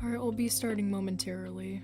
Alright, I'll be starting momentarily.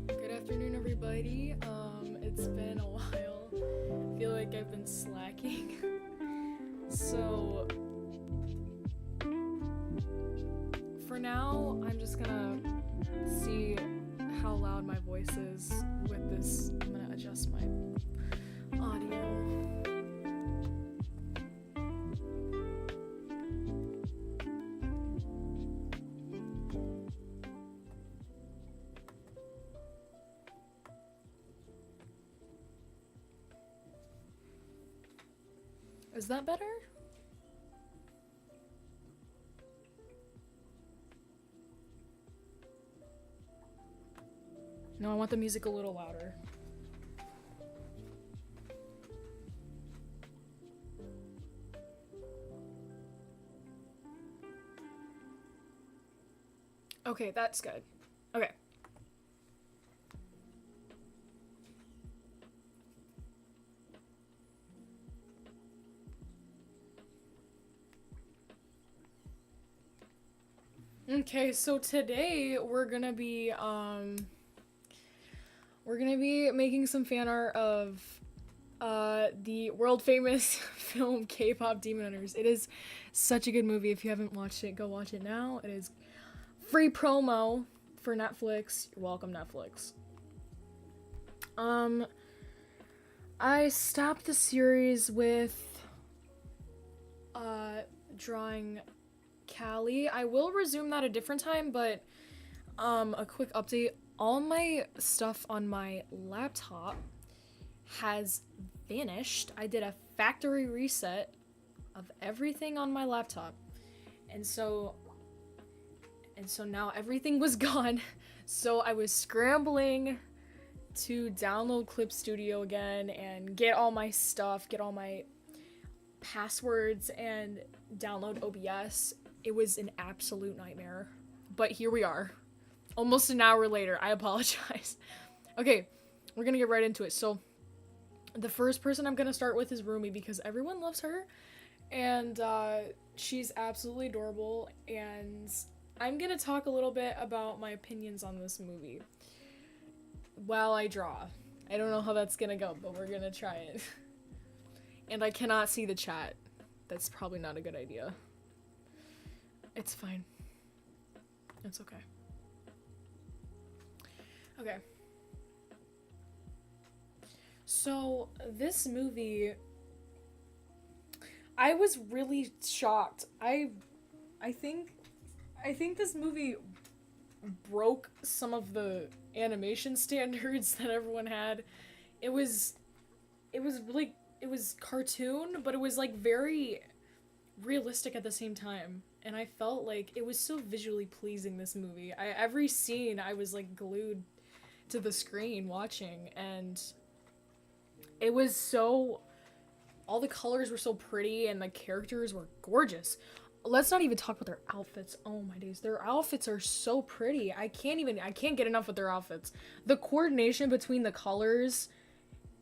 Good afternoon, everybody. It's been a while. I feel like I've been slacking. So, for now, I'm just gonna see how loud my voice is with this. I'm gonna adjust my audio. Is that better? No, I want the music a little louder. Okay, that's good. Okay. Okay, so today we're gonna be making some fan art of the world famous film K-pop Demon Hunters. It is such a good movie. If you haven't watched it, go watch it now. It is free promo for Netflix. You're welcome, Netflix. I stopped the series with drawing Callie. I will resume that a different time, but a quick update. All my stuff on my laptop has vanished. I did a factory reset of everything on my laptop. And so now everything was gone. So I was scrambling to download Clip Studio again and get all my stuff, get all my passwords and download OBS. It was an absolute nightmare. But here we are. Almost an hour later. I apologize. Okay, we're gonna get right into it. So, the first person I'm gonna start with is Rumi because everyone loves her. And she's absolutely adorable. And I'm gonna talk a little bit about my opinions on this movie while I draw. I don't know how that's gonna go, but we're gonna try it. And I cannot see the chat. That's probably not a good idea. It's fine. It's okay. Okay. So, this movie, I was really shocked. I think this movie broke some of the animation standards that everyone had. It was cartoon, but it was like very realistic at the same time. And I felt like it was so visually pleasing, this movie. Every scene I was like glued to the screen watching, and it was so, all the colors were so pretty and the characters were gorgeous. Let's not even talk about their outfits. Oh my days, their outfits are so pretty. I can't get enough with their outfits. The coordination between the colors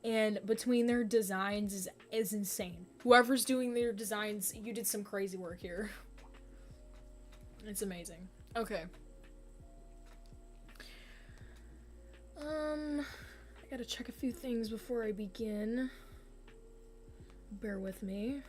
and between their designs is insane. Whoever's doing their designs, you did some crazy work here. It's amazing. Okay. I gotta check a few things before I begin. Bear with me.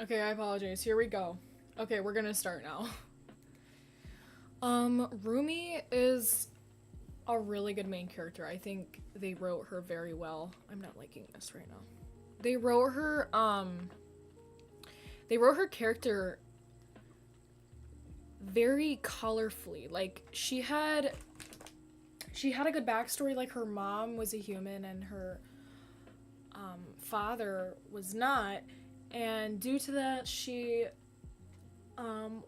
Okay, I apologize. Here we go. Okay, we're gonna start now. Rumi is a really good main character. I think they wrote her very well. I'm not liking this right now. They wrote her, they wrote her character very colorfully. Like, she had a good backstory. Like, her mom was a human and her father was not, and due to that she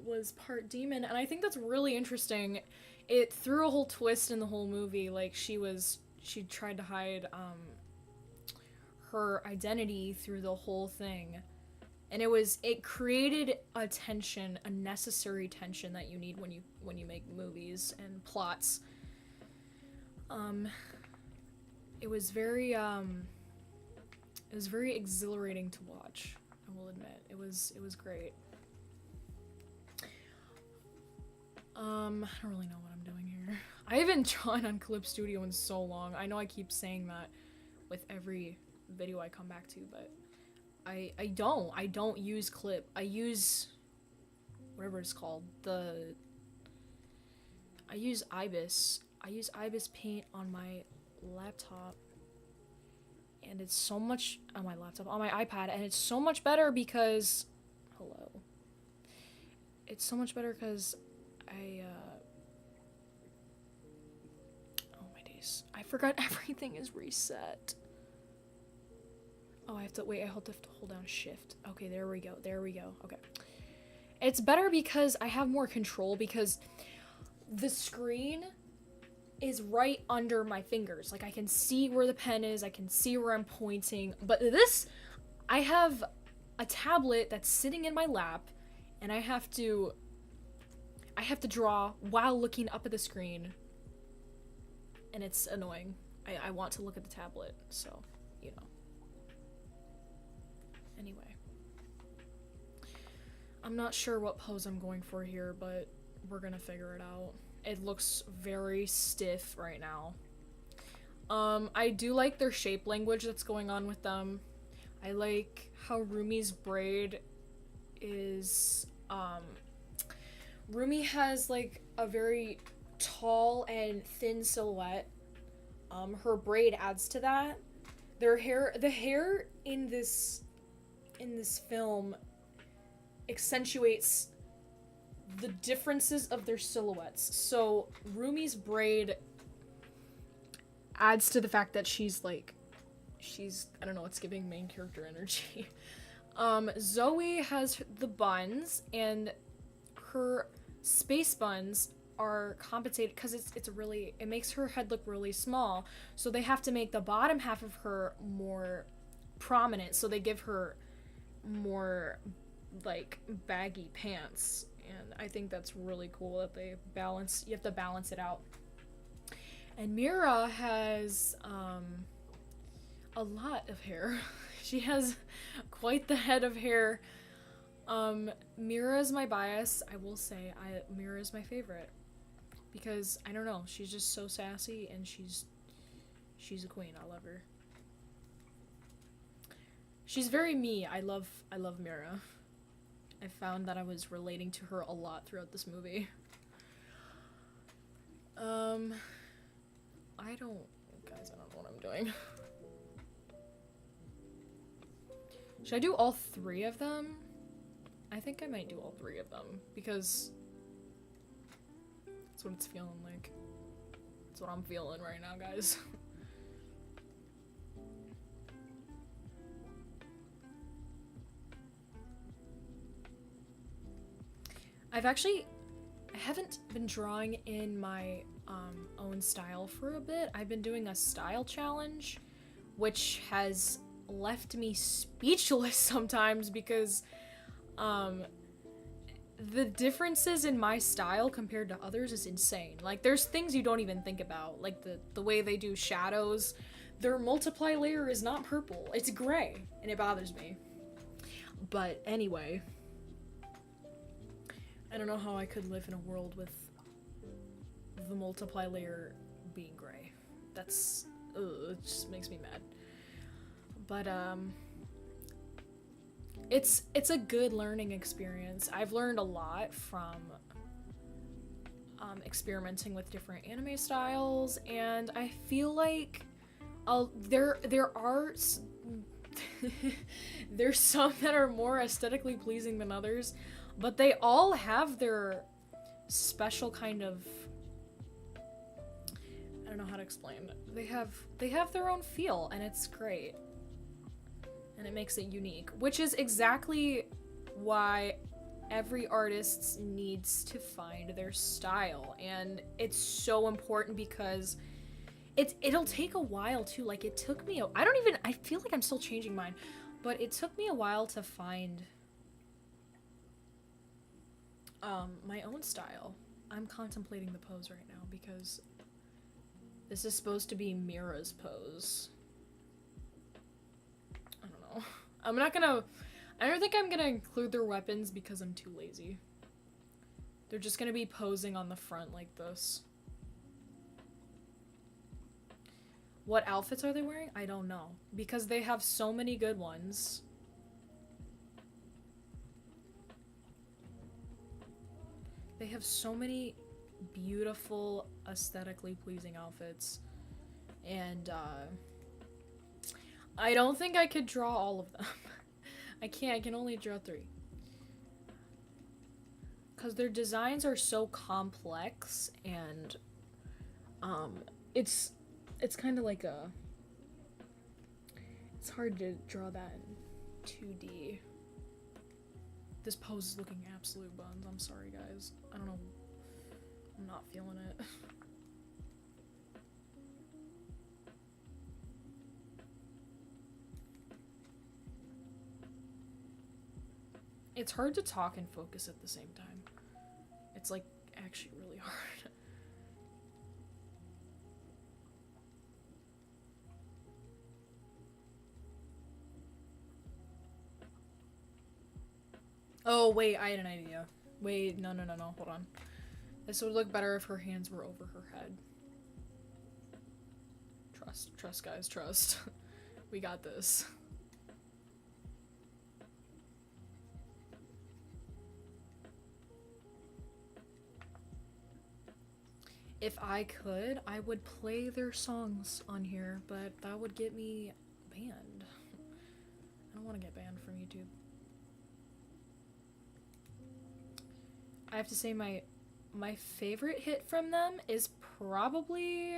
was part demon, and I think that's really interesting. It threw a whole twist in the whole movie. Like, she tried to hide her identity through the whole thing, and it created a tension, a necessary tension that you need when you make movies and plots. It was very exhilarating to watch, I will admit. It was great. I don't really know what I'm doing here. I haven't drawn on Clip Studio in so long. I know I keep saying that with every video I come back to, but I don't use Clip. I use whatever it's called. I use Ibis. I use Ibis Paint on my laptop, and it's so much on my laptop, on my iPad, and it's so much better because it's so much better because oh my days, I forgot everything is reset. Oh, I have to hold to hold down shift. Okay, there we go. Okay, it's better because I have more control, because the screen is right under my fingers. Like, I can see where the pen is, I can see where I'm pointing. But this, I have a tablet that's sitting in my lap, and I have to draw while looking up at the screen, and it's annoying. I want to look at the tablet, so, you know. Anyway, I'm not sure what pose I'm going for here, but we're gonna figure it out. It looks very stiff right now. I do like their shape language that's going on with them. I like how Rumi's braid is, Rumi has like a very tall and thin silhouette. Her braid adds to that. The hair in this film accentuates the differences of their silhouettes. So Rumi's braid adds to the fact that she's I don't know, it's giving main character energy. Zoe has the buns, and her space buns are compensated because it makes her head look really small, so they have to make the bottom half of her more prominent, so they give her more like baggy pants. And I think that's really cool that you have to balance it out. And Mira has a lot of hair. She has quite the head of hair. Mira is my bias. I will say Mira is my favorite, because I don't know, she's just so sassy, and she's a queen. I love her. She's very me. I love Mira. I found that I was relating to her a lot throughout this movie. I don't know what I'm doing. Should I do all three of them? I think I might do all three of them, because that's what it's feeling like. That's what I'm feeling right now, guys. I haven't been drawing in my own style for a bit. I've been doing a style challenge, which has left me speechless sometimes, because the differences in my style compared to others is insane. Like, there's things you don't even think about, like the way they do shadows. Their multiply layer is not purple, it's gray, and it bothers me. But anyway, I don't know how I could live in a world with the multiply layer being gray. That's, it just makes me mad. But it's a good learning experience. I've learned a lot from experimenting with different anime styles, and I feel like there are there's some that are more aesthetically pleasing than others, but they all have their special kind of, I don't know how to explain it. They have their own feel, and it's great. And it makes it unique, which is exactly why every artist needs to find their style. And it's so important because it'll take a while too. Like it took me I feel like I'm still changing mine, but it took me a while to find my own style. I'm contemplating the pose right now because this is supposed to be Mira's pose. I don't know. I don't think I'm gonna include their weapons because I'm too lazy. They're just gonna be posing on the front like this. What outfits are they wearing? I don't know. Because they have so many good ones. They have so many beautiful, aesthetically pleasing outfits. And, I don't think I could draw all of them. I can only draw 3. Because their designs are so complex, and, it's kind of like it's hard to draw that in 2D. This pose is looking absolute buns. I'm sorry, guys. I don't know. I'm not feeling it. It's hard to talk and focus at the same time. It's like actually really hard. Oh, wait, I had an idea. Wait, no, hold on. This would look better if her hands were over her head. Trust, guys, trust. We got this. If I could, I would play their songs on here, but that would get me banned. I don't want to get banned from YouTube. I have to say my favorite hit from them is probably,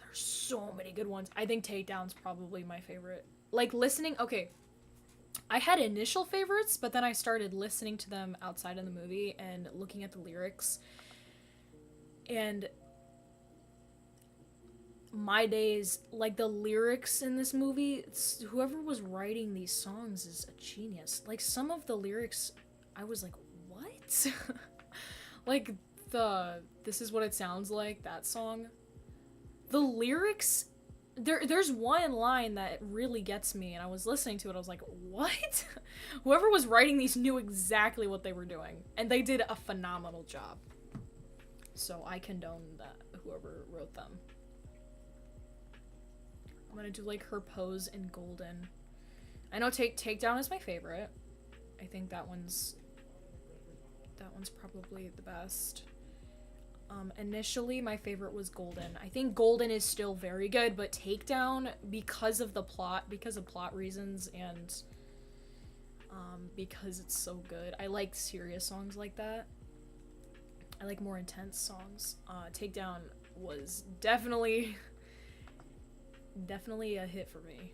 there's so many good ones. I think Takedown's probably my favorite. Like listening, okay, I had initial favorites, but then I started listening to them outside of the movie and looking at the lyrics. And my days, like the lyrics in this movie, whoever was writing these songs is a genius. Like some of the lyrics, I was like, what? Like This Is What It Sounds Like, that song. The lyrics, there's one line that really gets me, and I was listening to it, I was like, what? Whoever was writing these knew exactly what they were doing, and they did a phenomenal job. So I condone that, whoever wrote them. I'm gonna do like her pose in Golden. I know Takedown is my favorite. I think that one's probably the best. Initially my favorite was Golden. I think Golden is still very good, but Takedown, because of plot reasons, and because it's so good. I like serious songs like that. I like more intense songs. Takedown was definitely a hit for me.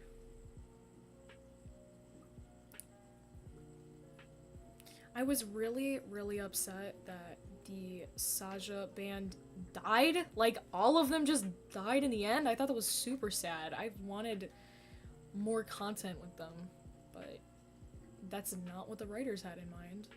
I was really, really upset that the Saja band died. Like, all of them just died in the end. I thought that was super sad. I wanted more content with them, but that's not what the writers had in mind.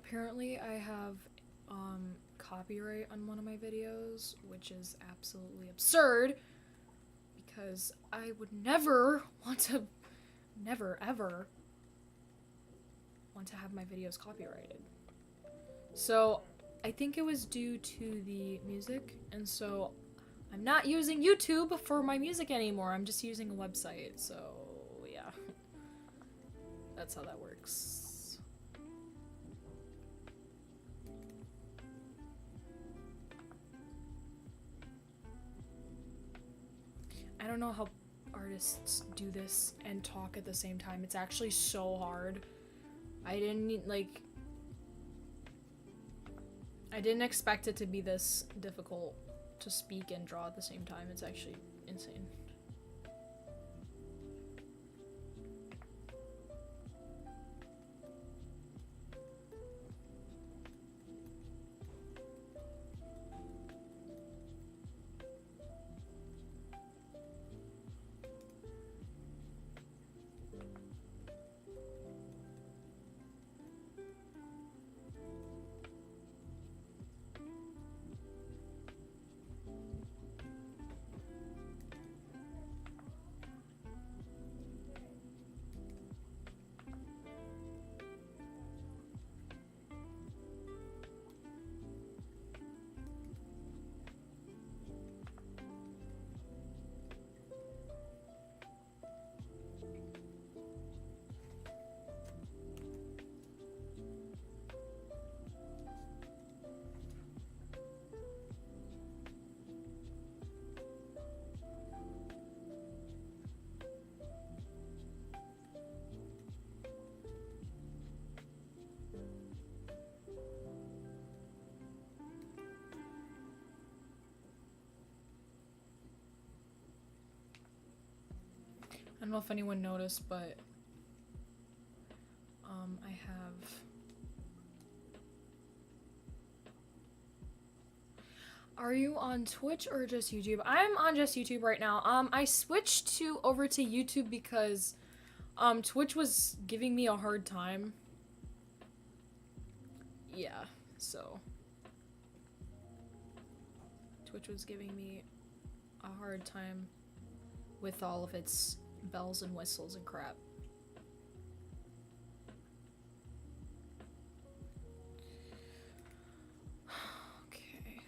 apparently I have copyright on one of my videos, which is absolutely absurd because I would never ever want to have my videos copyrighted. So I think it was due to the music, and so I'm not using YouTube for my music anymore. I'm just using a website, so yeah. That's how that works. I don't know how artists do this and talk at the same time. It's actually so hard. I didn't expect it to be this difficult to speak and draw at the same time. It's actually insane. I don't know if anyone noticed, but I have Are you on Twitch or just YouTube? I'm on just YouTube right now. I switched over to YouTube because Twitch was giving me a hard time. Yeah, so Twitch was giving me a hard time with all of its bells and whistles and crap. Okay.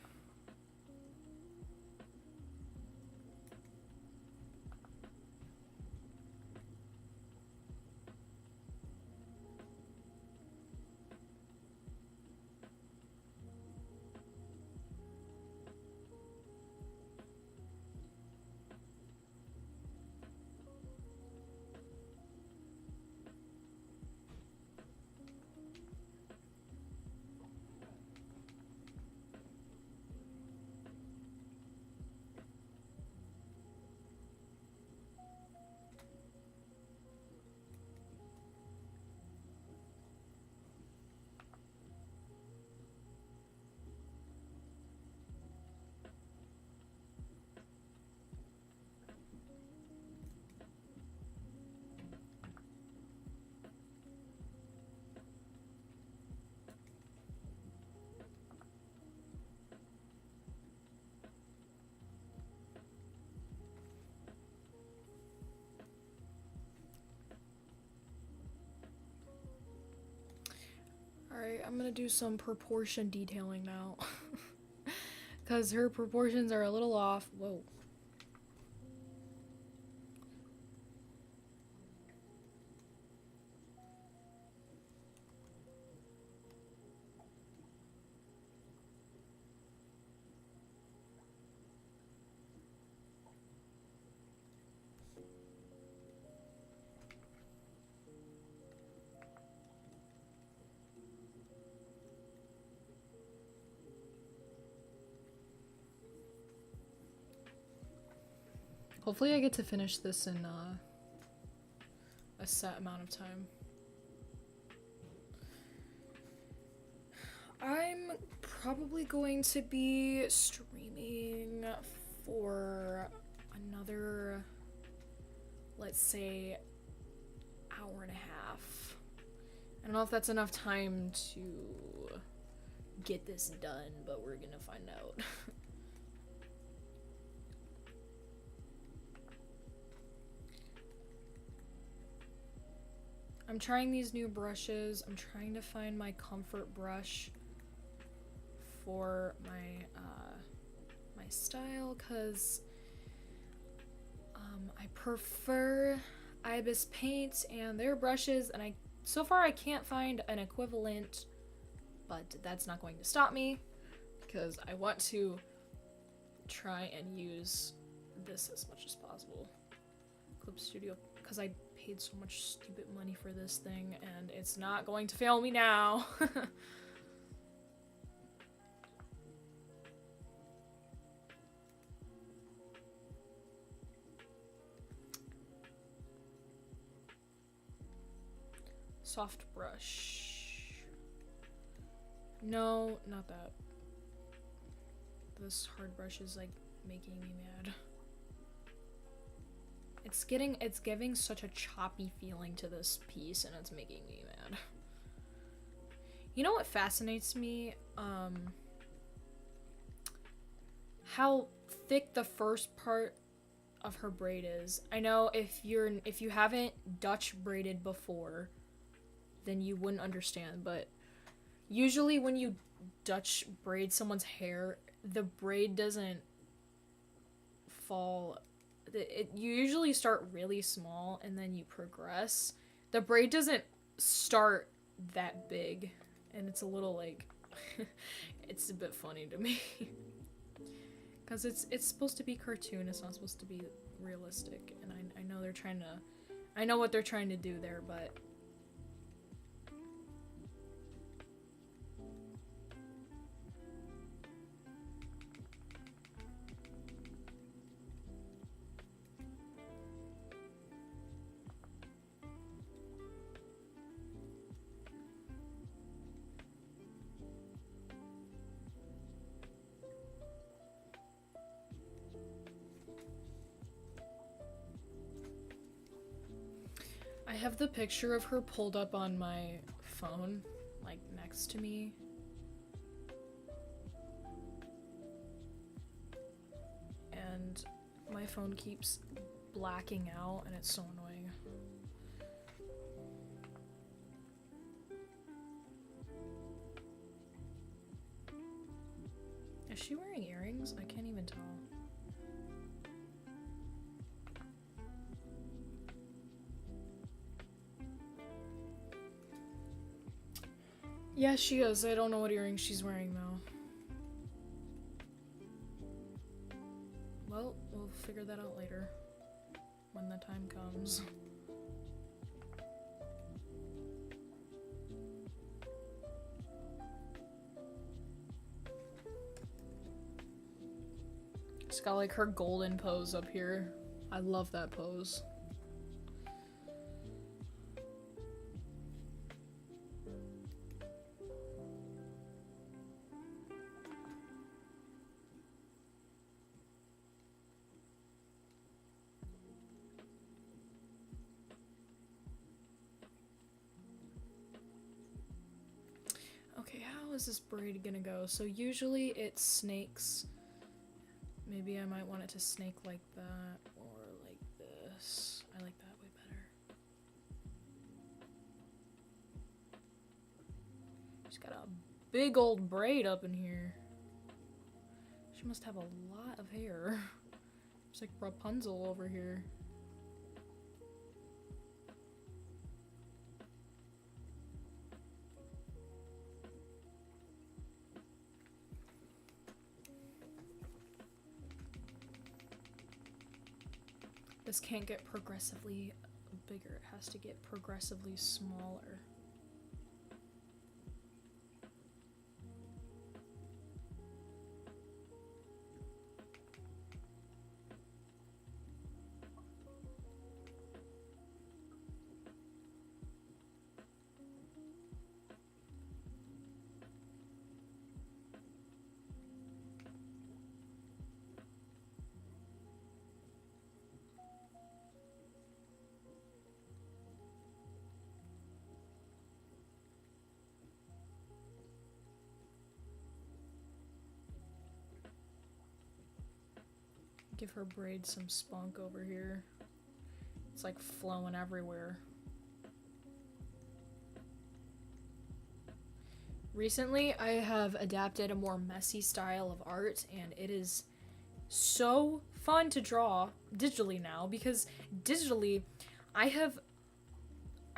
Alright, I'm gonna do some proportion detailing now. Because her proportions are a little off. Whoa. Hopefully I get to finish this in a set amount of time. I'm probably going to be streaming for another, let's say, hour and a half. I don't know if that's enough time to get this done, but we're gonna find out. I'm trying these new brushes. I'm trying to find my comfort brush for my my style, because I prefer Ibis paints and their brushes, and so far I can't find an equivalent, but that's not going to stop me because I want to try and use this as much as possible. Clip Studio, because I paid so much stupid money for this thing and it's not going to fail me now. Soft brush. No, not that. This hard brush is like making me mad. It's giving such a choppy feeling to this piece, and it's making me mad. You know what fascinates me? How thick the first part of her braid is. I know if you haven't Dutch braided before, then you wouldn't understand, but usually when you Dutch braid someone's hair, the braid doesn't fall. You usually start really small and then you progress. The braid doesn't start that big, and it's a little like it's a bit funny to me because it's supposed to be cartoon. It's not supposed to be realistic, and I know they're trying to, I know what they're trying to do there, but I have the picture of her pulled up on my phone, like next to me. And my phone keeps blacking out, and it's so annoying. Is she wearing earrings? I can't even tell. Yeah, she is. I don't know what earrings she's wearing, though. Well, we'll figure that out later. When the time comes. She's got, like, her golden pose up here. I love that pose. Okay, how is this braid gonna go? So usually it snakes. Maybe I might want it to snake like that, or like this. I like that way better. She's got a big old braid up in here. She must have a lot of hair. It's like Rapunzel over here. This can't get progressively bigger. It has to get progressively smaller. Give her braids some spunk over here. It's like flowing everywhere. Recently, I have adapted a more messy style of art, and it is so fun to draw digitally now, because digitally, I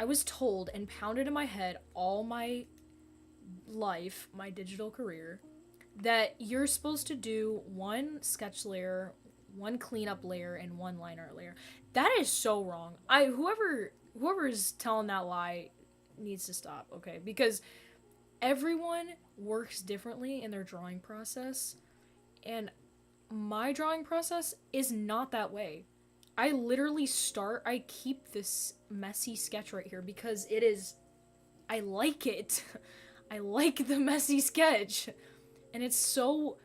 was told and pounded in my head all my life, my digital career, that you're supposed to do one sketch layer, one cleanup layer, and one line art layer. That is so wrong. Whoever is telling that lie needs to stop, okay? Because everyone works differently in their drawing process, and my drawing process is not that way. I keep this messy sketch right here because I like it. I like the messy sketch. And it's so,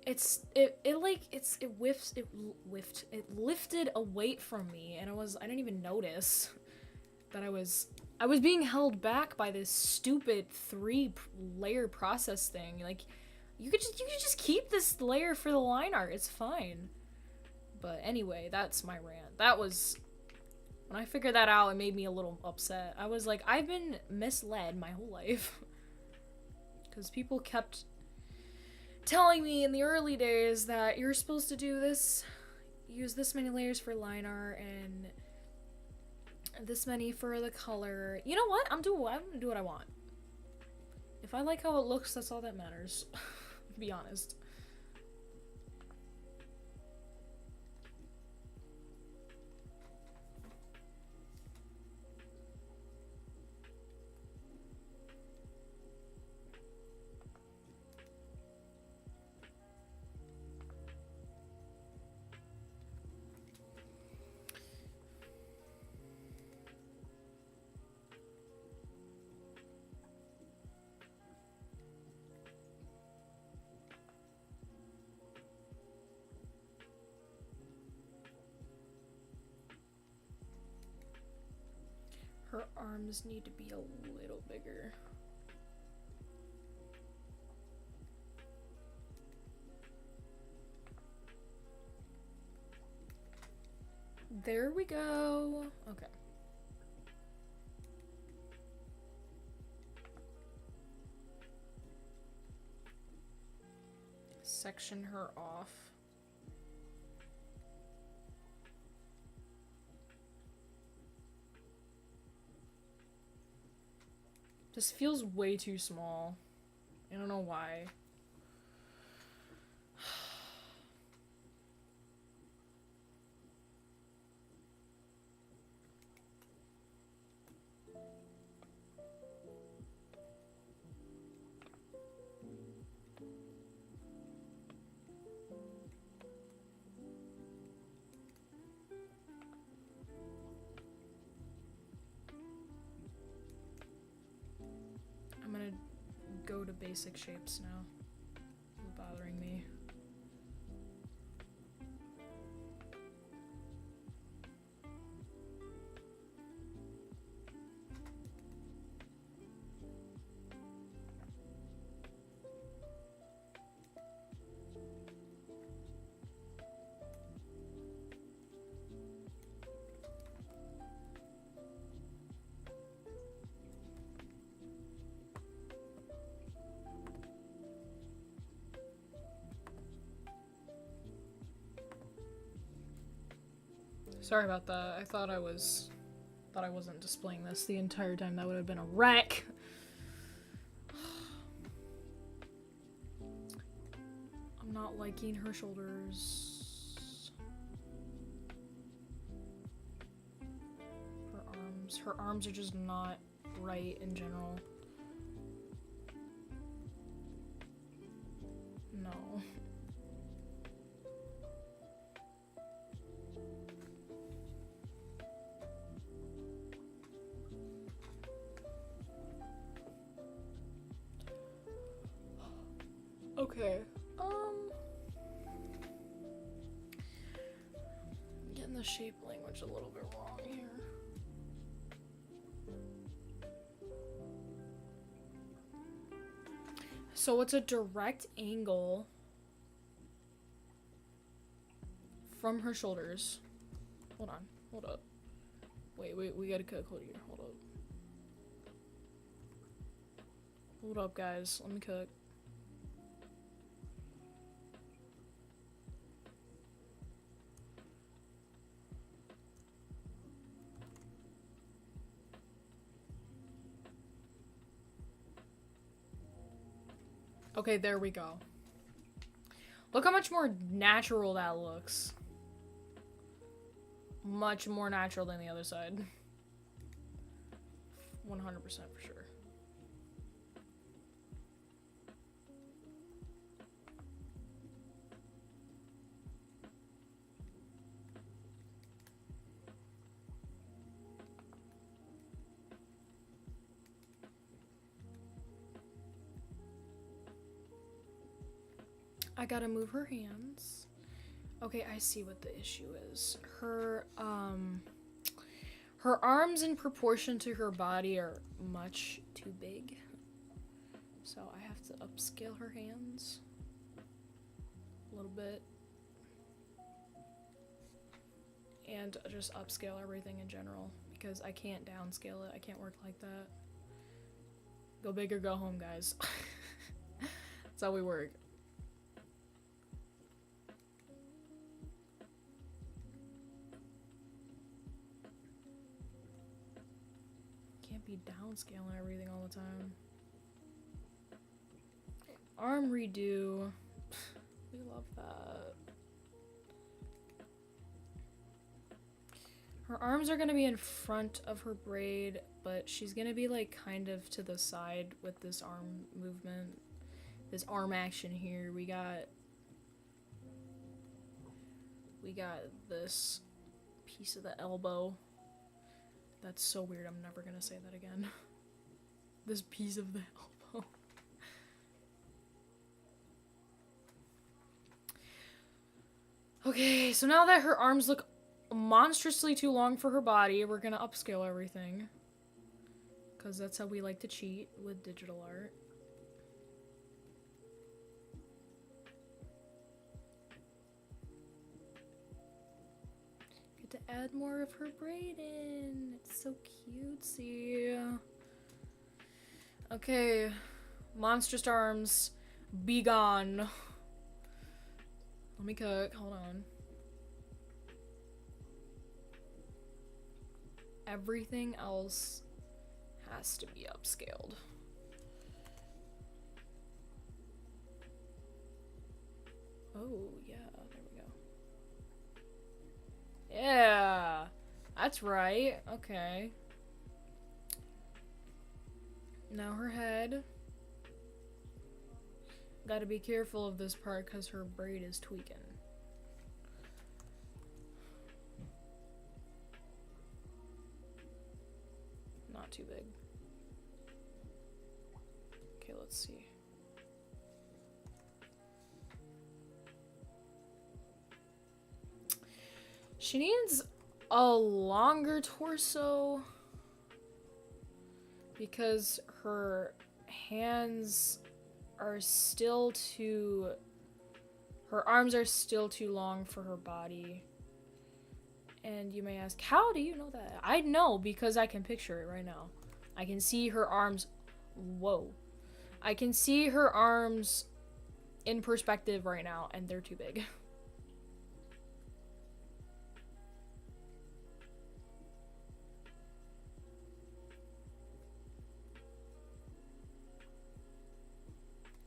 it lifted a weight from me, and I didn't even notice that I was being held back by this stupid 3-layer process thing. Like, you could just keep this layer for the line art. It's fine. But anyway, that's my rant. That was, when I figured that out, it made me a little upset. I was like, I've been misled my whole life. Because people kept telling me in the early days that you're supposed to do this, use this many layers for line art, and this many for the color. You know what? I'm gonna do what I want. If I like how it looks, that's all that matters. To be honest. Her arms need to be a little bigger. There we go. Okay. Section her off. This feels way too small. I don't know why. I'm gonna go to basic shapes now. It's bothering me. Sorry about that. I thought I wasn't displaying this the entire time. That would have been a wreck. I'm not liking her shoulders. Her arms. Her arms are just not right in general. No. Okay, getting the shape language a little bit wrong here. So it's a direct angle from her shoulders. Hold on. Hold up. Wait, we gotta cook. Hold here. Hold up. Hold up, guys. Let me cook. Okay, there we go. Look how much more natural that looks. Much more natural than the other side. 100% for sure. I gotta move her hands. Okay, I see what the issue is. Her arms in proportion to her body are much too big. So I have to upscale her hands a little bit. And just upscale everything in general, because I can't downscale it. I can't work like that. Go big or go home, guys. That's how we work. Be downscaling everything all the time. Arm redo. We love that. Her arms are gonna be in front of her braid, but she's gonna be like kind of to the side with this arm movement. This arm action here. We got this piece of the elbow. That's so weird, I'm never gonna say that again. This piece of the elbow. Okay, so now that her arms look monstrously too long for her body, we're gonna upscale everything. Because that's how we like to cheat with digital art. To add more of her braid in. It's so cutesy. Okay, monstrous arms, be gone. Let me cook. Hold on. Everything else has to be upscaled. Oh, yeah. Yeah, that's right. Okay. Now her head. Gotta be careful of this part because her braid is tweaking. Not too big. Okay, let's see. She needs a longer torso because her hands are still too... Her arms are still too long for her body. And you may ask, how do you know that? I know because I can picture it right now. I can see her arms... Whoa. I can see her arms in perspective right now, and they're too big.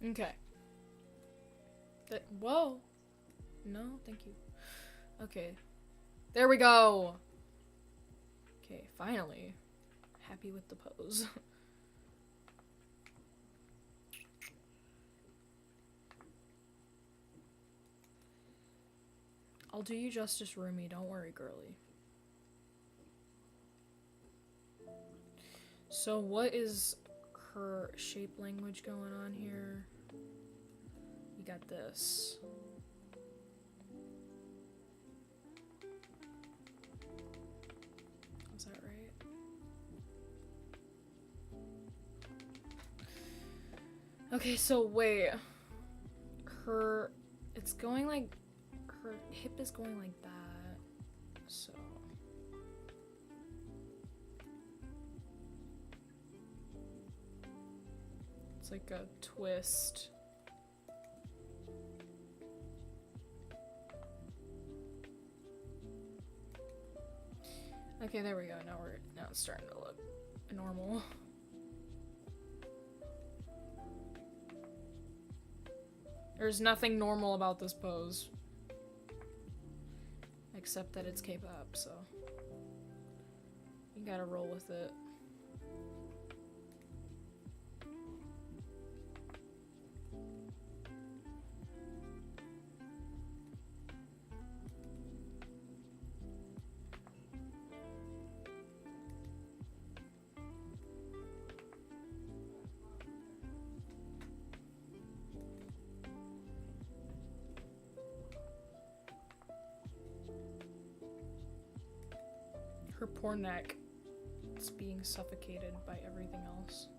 Okay. Whoa. No, thank you. Okay. There we go. Okay, finally. Happy with the pose. I'll do you justice, Rumi. Don't worry, girly. So what is her shape language going on here? We got this. Is that right? Okay, so wait. It's going like her her hip is going like that, so. It's like a twist. Okay, there we go. Now it's starting to look normal. There's nothing normal about this pose. Except that it's K-pop, so you gotta roll with it. Her poor neck is being suffocated by everything else.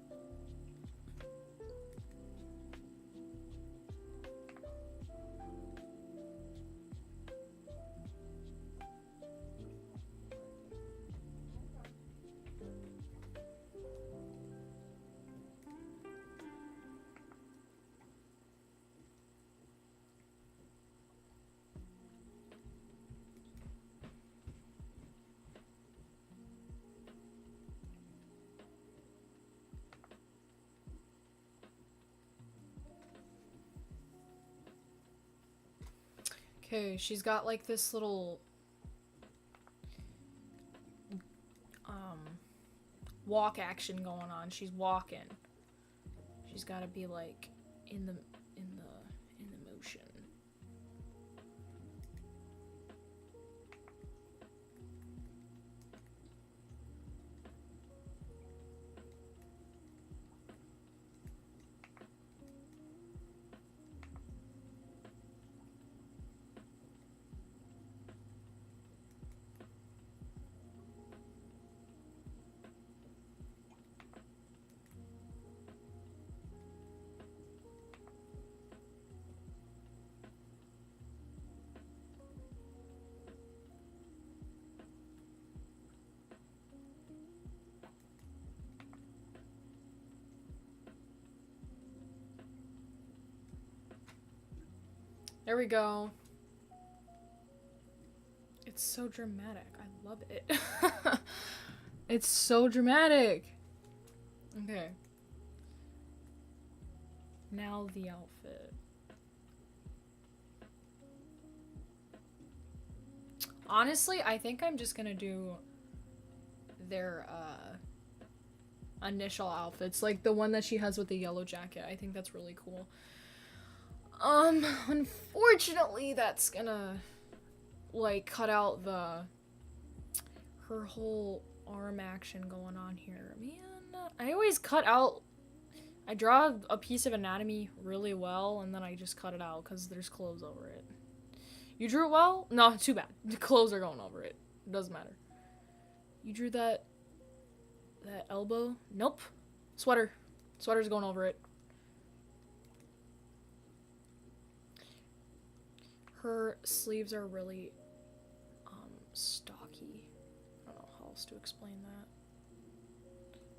Okay, she's got like this little walk action going on. She's walking. She's got to be like in the motion. There we go. It's so dramatic. I love it. It's so dramatic. Okay. Now the outfit. Honestly, I think I'm just gonna do their initial outfits, like the one that she has with the yellow jacket. I think that's really cool. Unfortunately, that's gonna like cut out her whole arm action going on here. Man, I always cut out, I draw a piece of anatomy really well and then I just cut it out because there's clothes over it. You drew it well? No, too bad. The clothes are going over it. It doesn't matter. You drew that elbow? Nope. Sweater's going over it. Her sleeves are really stocky. I don't know how else to explain that.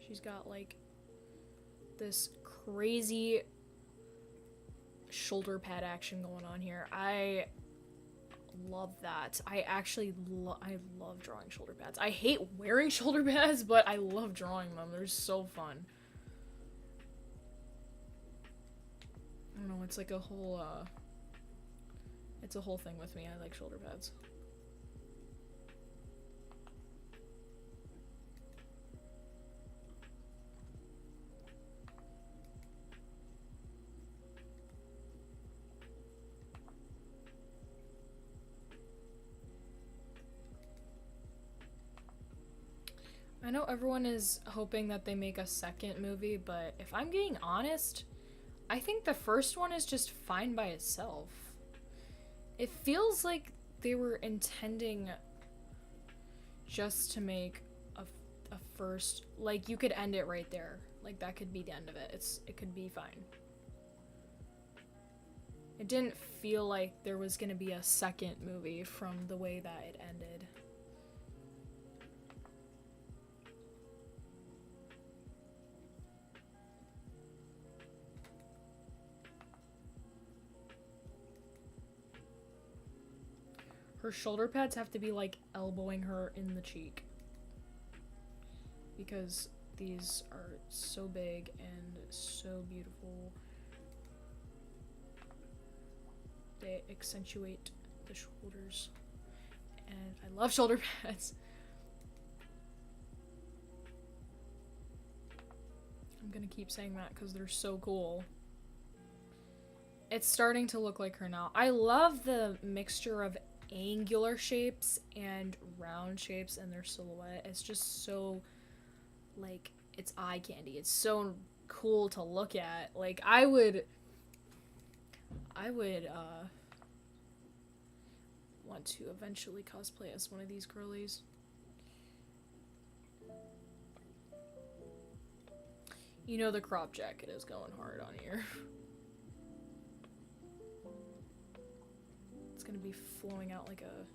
She's got like this crazy shoulder pad action going on here. I love that. I actually I love drawing shoulder pads. I hate wearing shoulder pads, but I love drawing them. They're so fun. I don't know, it's like a whole it's a whole thing with me. I like shoulder pads. I know everyone is hoping that they make a second movie, but if I'm being honest, I think the first one is just fine by itself. It feels like they were intending just to make a first, like you could end it right there. Like that could be the end of it. It could be fine. It didn't feel like there was gonna be a second movie from the way that it ended. Her shoulder pads have to be like elbowing her in the cheek. Because these are so big and so beautiful. They accentuate the shoulders. And I love shoulder pads. I'm gonna keep saying that because they're so cool. It's starting to look like her now. I love the mixture of angular shapes and round shapes in their silhouette. It's just so, like, it's eye candy. It's so cool to look at. Like, I would want to eventually cosplay as one of these girlies. You know the crop jacket is going hard on here. It's gonna be flowing out like a...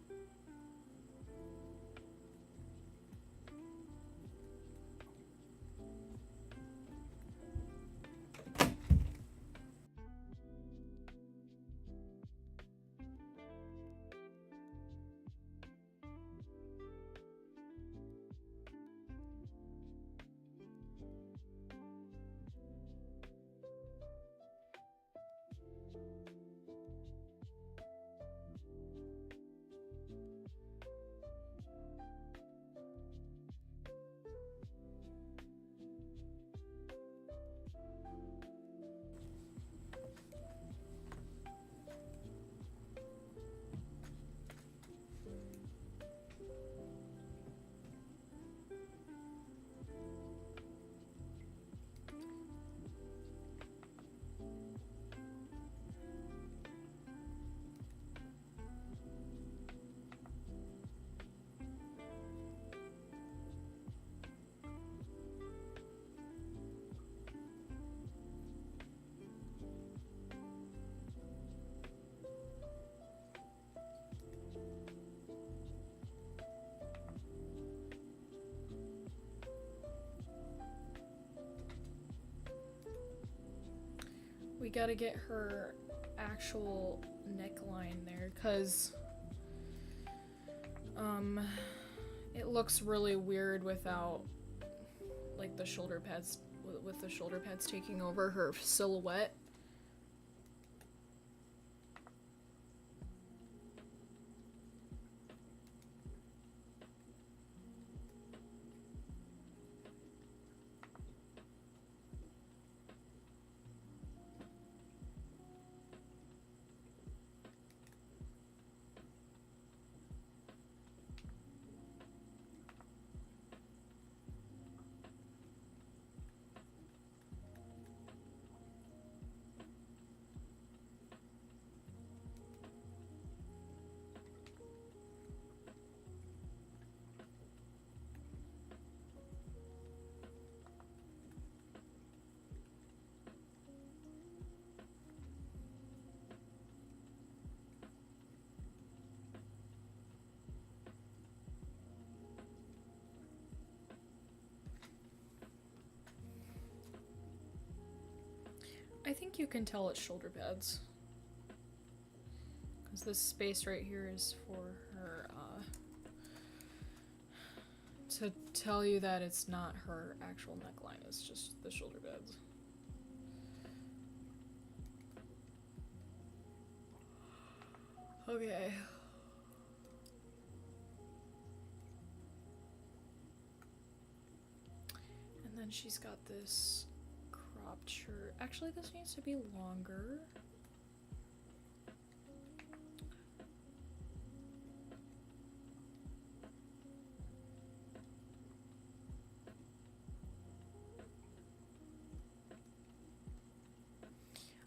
We gotta get her actual neckline there, cause it looks really weird without like the shoulder pads, with the shoulder pads taking over her silhouette. I think you can tell it's shoulder pads. Because this space right here is for her, to tell you that it's not her actual neckline, it's just the shoulder pads. Okay. And then she's got this cropped shirt. Actually, this needs to be longer.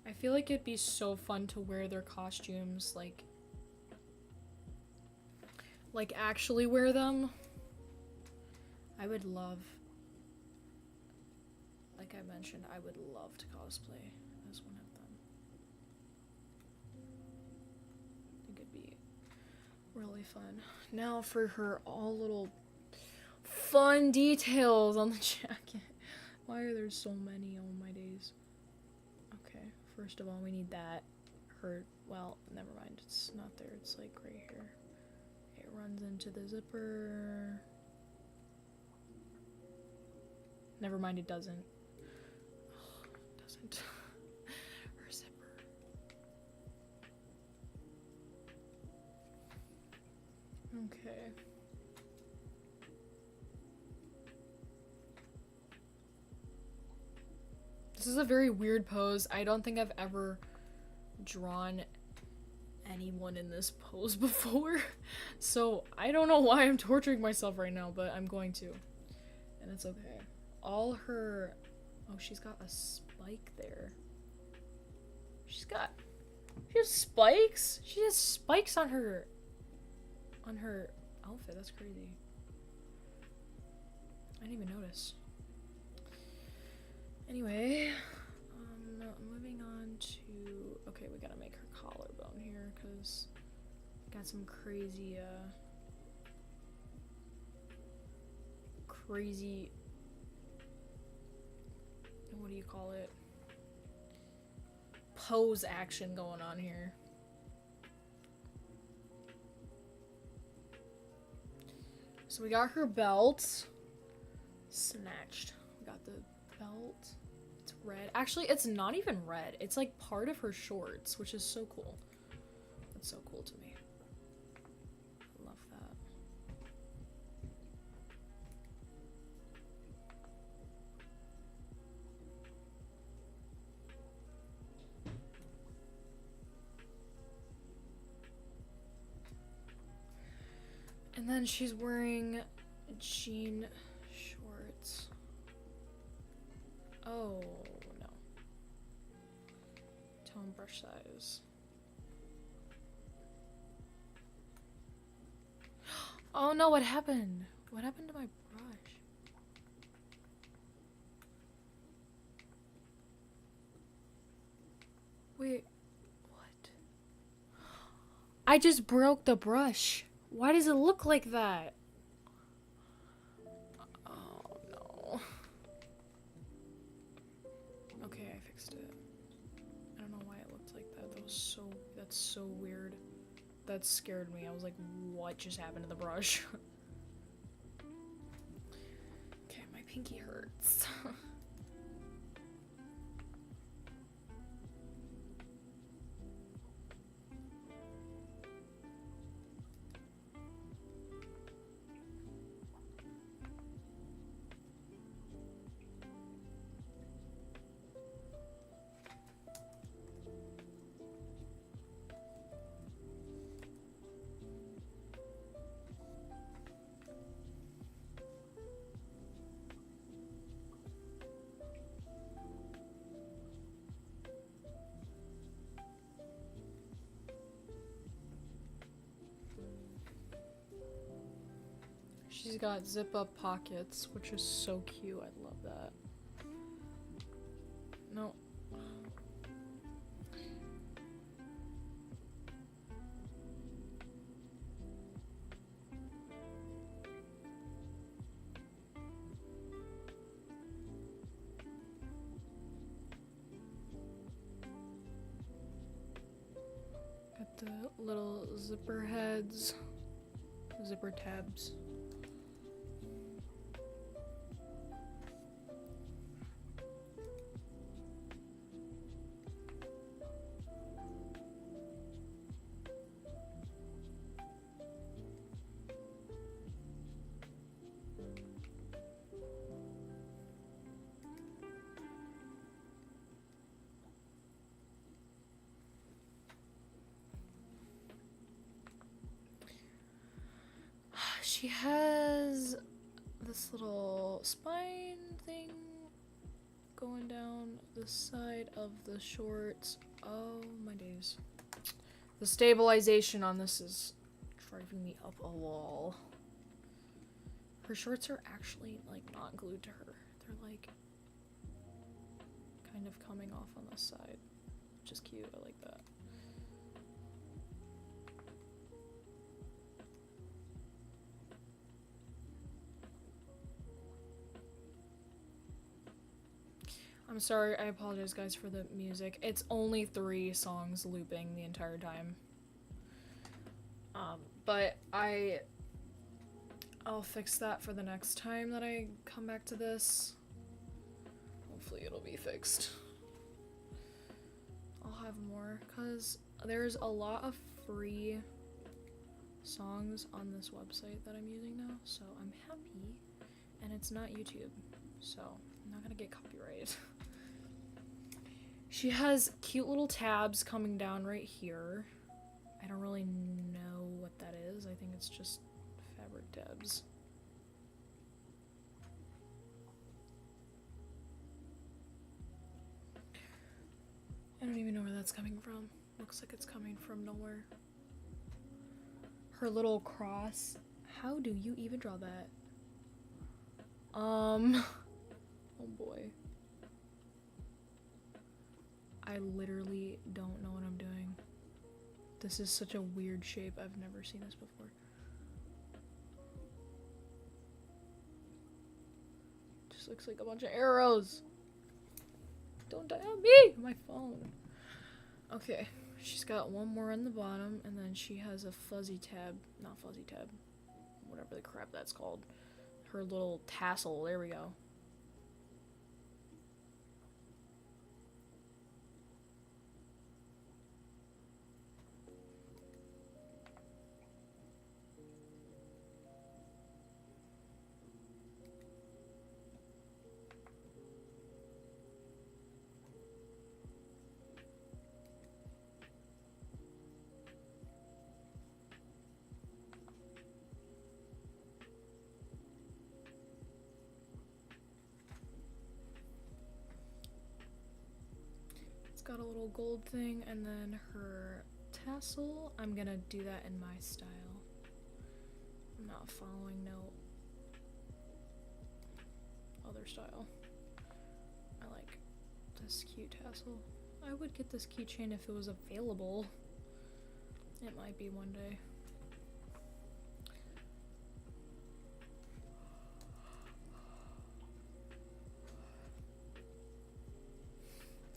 I feel like it'd be so fun to wear their costumes, like actually wear them. I would love, like I mentioned, I would love to cosplay as one of them. Really fun. Now for her all little fun details on the jacket. Why are there so many? Oh my days. Okay, first of all, we need that. Well, never mind. It's not there. It's like right here. It runs into the zipper. Never mind, it doesn't. Oh, it doesn't. Her zipper. Okay. This is a very weird pose. I don't think I've ever drawn anyone in this pose before. So I don't know why I'm torturing myself right now, but I'm going to. And it's okay. All her... Oh, she's got a spike there. She has spikes? She has spikes on her outfit. That's crazy. I didn't even notice. Anyway, moving on to... Okay, we gotta make her collarbone here, because got some crazy, what do you call it? Pose action going on here. So we got her belt. Snatched. We got the belt. It's red. Actually, it's not even red. It's like part of her shorts, which is so cool. That's so cool to me. Love that. And then she's wearing jean shorts. Oh, no. Tone brush size. Oh no, what happened? What happened to my brush? Wait, what? I just broke the brush. Why does it look like that? Oh no. Okay, I fixed it. I don't know why it looked like that. That's so weird. That scared me. I was like, what just happened to the brush? Okay, my pinky hurts. She's got zip up pockets, which is so cute. I love that. No. Got the little zipper heads, zipper tabs. She has this little spine thing going down the side of the shorts. Oh my days. The stabilization on this is driving me up a wall. Her shorts are actually like not glued to her. They're like kind of coming off on this side, which is cute. I like that. I'm sorry, I apologize guys for the music. It's only 3 songs looping the entire time. But I'll fix that for the next time that I come back to this. Hopefully it'll be fixed. I'll have more, cause there's a lot of free songs on this website that I'm using now, so I'm happy. And it's not YouTube, so I'm not gonna get copyrighted. She has cute little tabs coming down right here. I don't really know what that is. I think it's just fabric tabs. I don't even know where that's coming from. Looks like it's coming from nowhere. Her little cross. How do you even draw that? Oh boy. I literally don't know what I'm doing. This is such a weird shape. I've never seen this before. Just looks like a bunch of arrows. Don't die on me! My phone. Okay, she's got one more on the bottom, and then she has a fuzzy tab. Not fuzzy tab. Whatever the crap that's called. Her little tassel. There we go. Got a little gold thing, and then her tassel. I'm gonna do that in my style. I'm not following no other style. I like this cute tassel. I would get this keychain if it was available. It might be one day.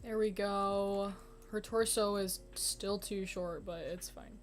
There we go. Her torso is still too short, but it's fine.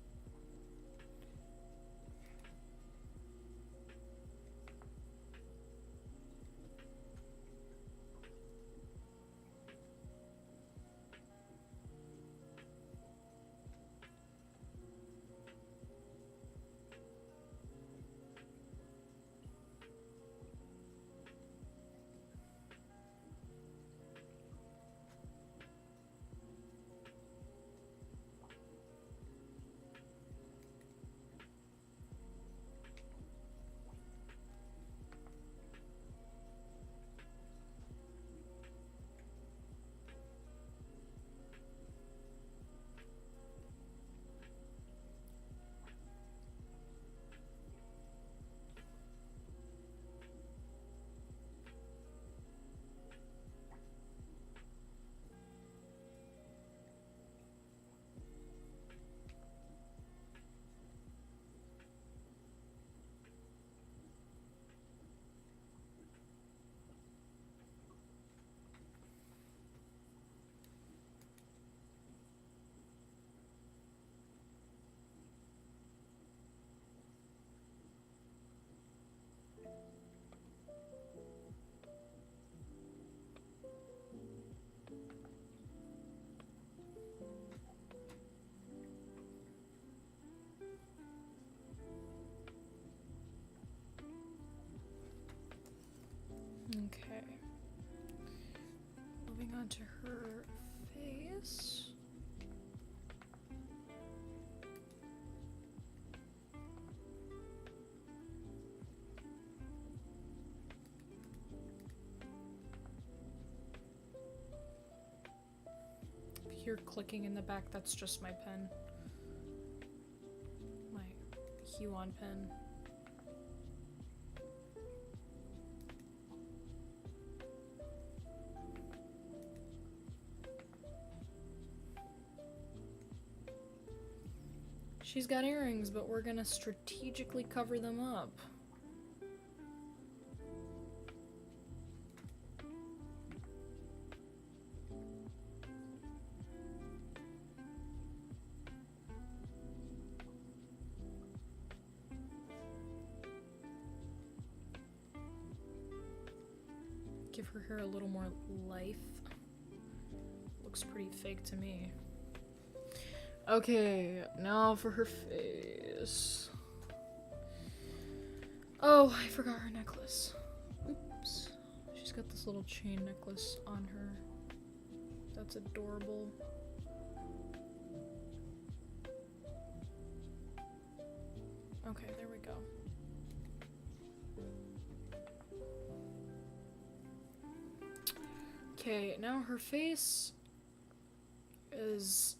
Okay. Moving on to her face. If you hear clicking in the back, that's just my pen. My pt1 pen. She's got earrings, but we're gonna strategically cover them up. give her hair a little more life. Looks pretty fake to me. Okay, now for her face. Oh, I forgot her necklace. Oops. She's got this little chain necklace on her. That's adorable. Okay, there we go. Okay, now her face is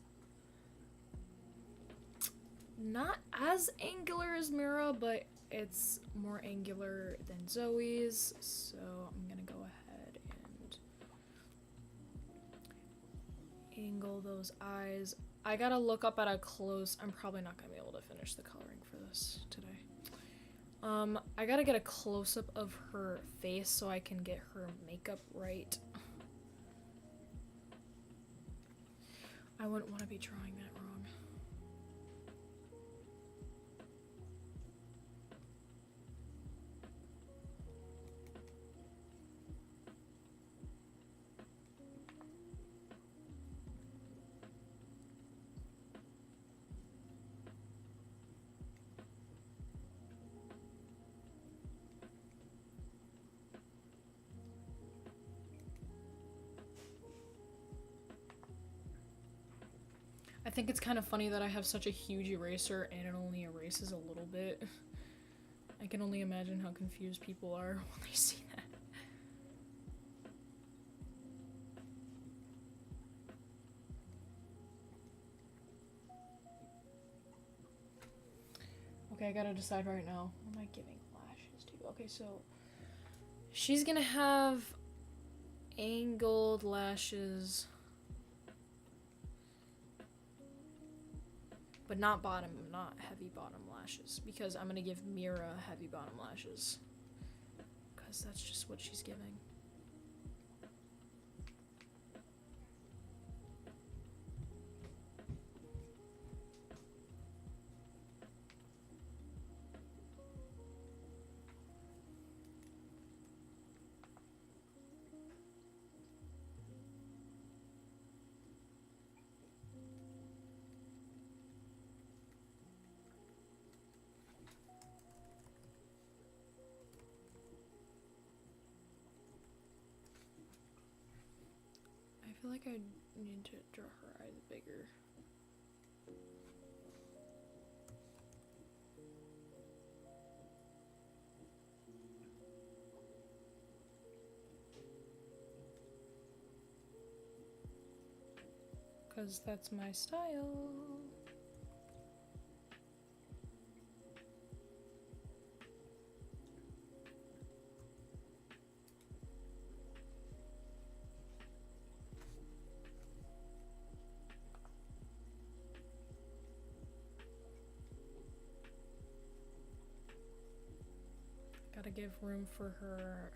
not as angular as Mira, but it's more angular than Zoe's, so I'm gonna go ahead and angle those eyes. I gotta look up at a close. I'm probably not gonna be able to finish the coloring for this today. I gotta get a close-up of her face so I can get her makeup right. I wouldn't want to be drawing that wrong. I think it's kind of funny that I have such a huge eraser and it only erases a little bit. I can only imagine how confused people are when they see that. Okay, I gotta decide right now. What am I giving lashes to? Okay, so she's gonna have angled lashes. But not heavy bottom lashes, because I'm gonna give Mira heavy bottom lashes. Because that's just what she's giving. I feel like I need to draw her eyes bigger. Because that's my style. Gotta give room for her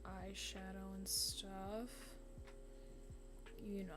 eyeshadow and stuff. You know.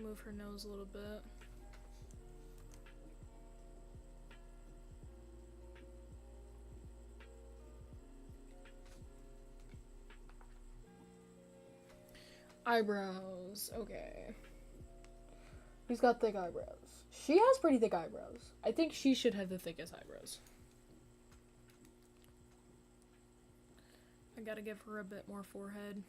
Move her nose a little bit. Eyebrows. Okay. Who's got thick eyebrows? She has pretty thick eyebrows. I think she should have the thickest eyebrows. I gotta give her a bit more forehead.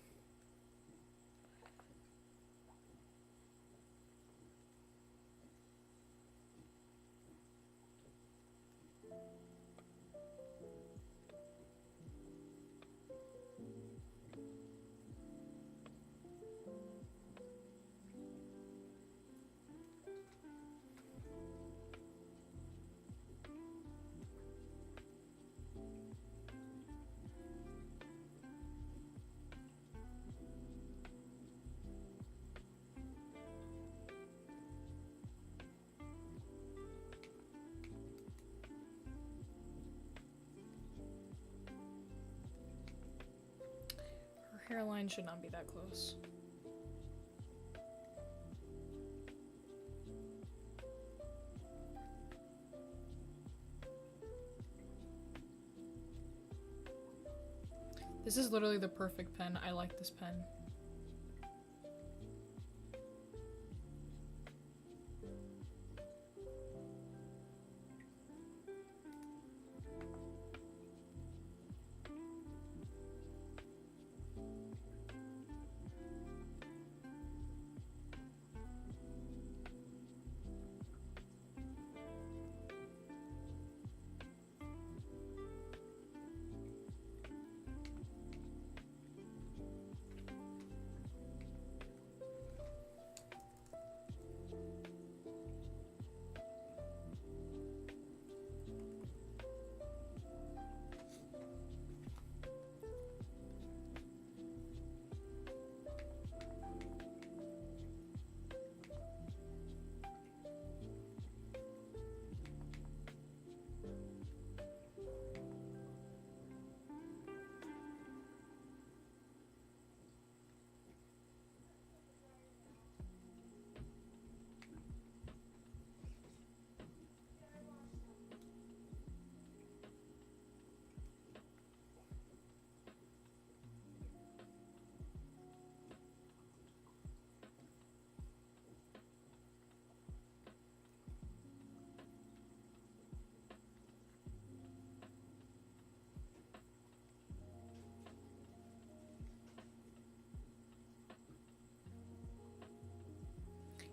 Her hairline should not be that close. This is literally the perfect pen. I like this pen.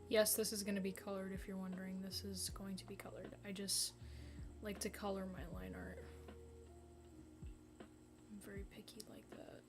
Yes, this is going to be colored if you're wondering. This is going to be colored. I just like to color my line art. I'm very picky like that.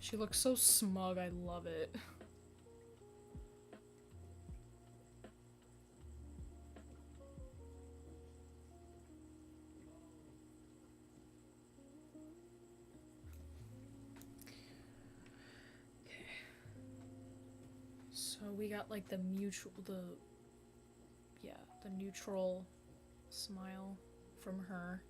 She looks so smug, I love it. Okay. So we got like the neutral smile from her.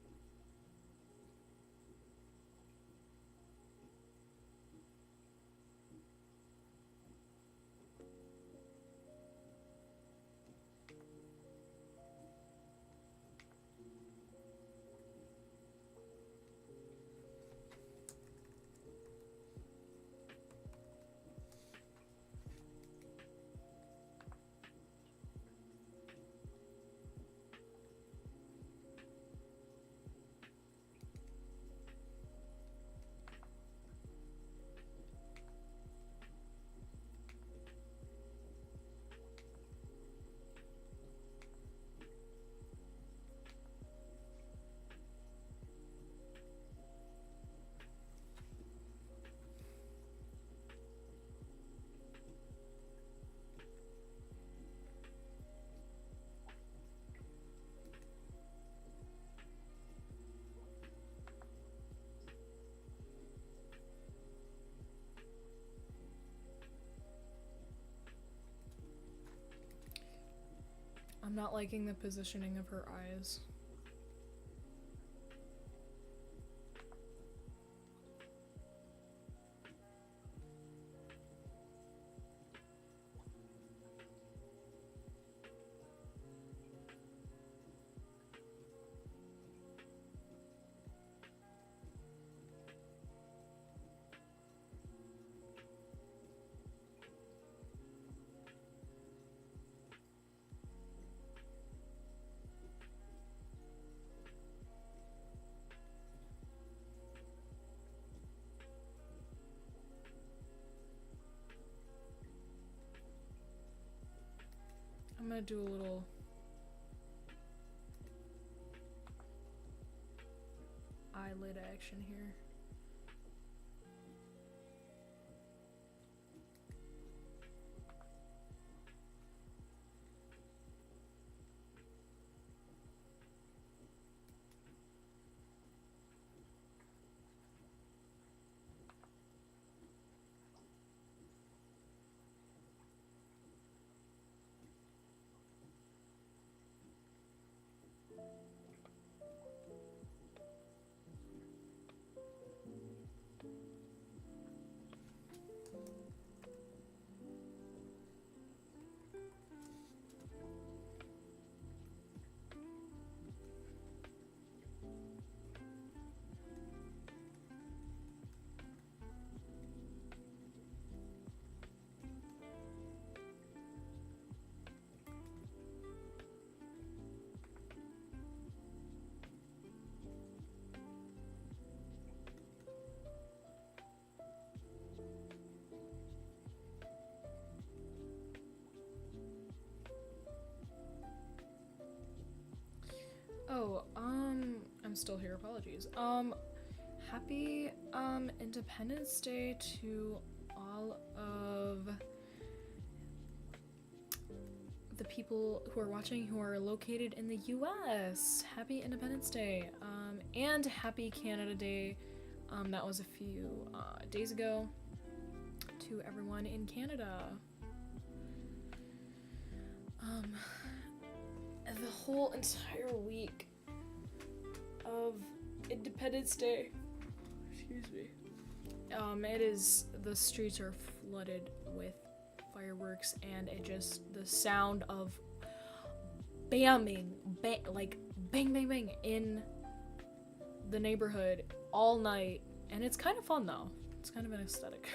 not liking the positioning of her eyes. I'm gonna do a little eyelid action here. Oh, I'm still here, apologies. Happy, Independence Day to all of the people who are watching who are located in the US. Happy Independence Day, and happy Canada Day, that was a few, days ago, to everyone in Canada. The whole entire week of Independence Day, excuse me, the streets are flooded with fireworks, and the sound of like bang bang bang in the neighborhood all night, and it's kind of fun though. It's kind of an aesthetic.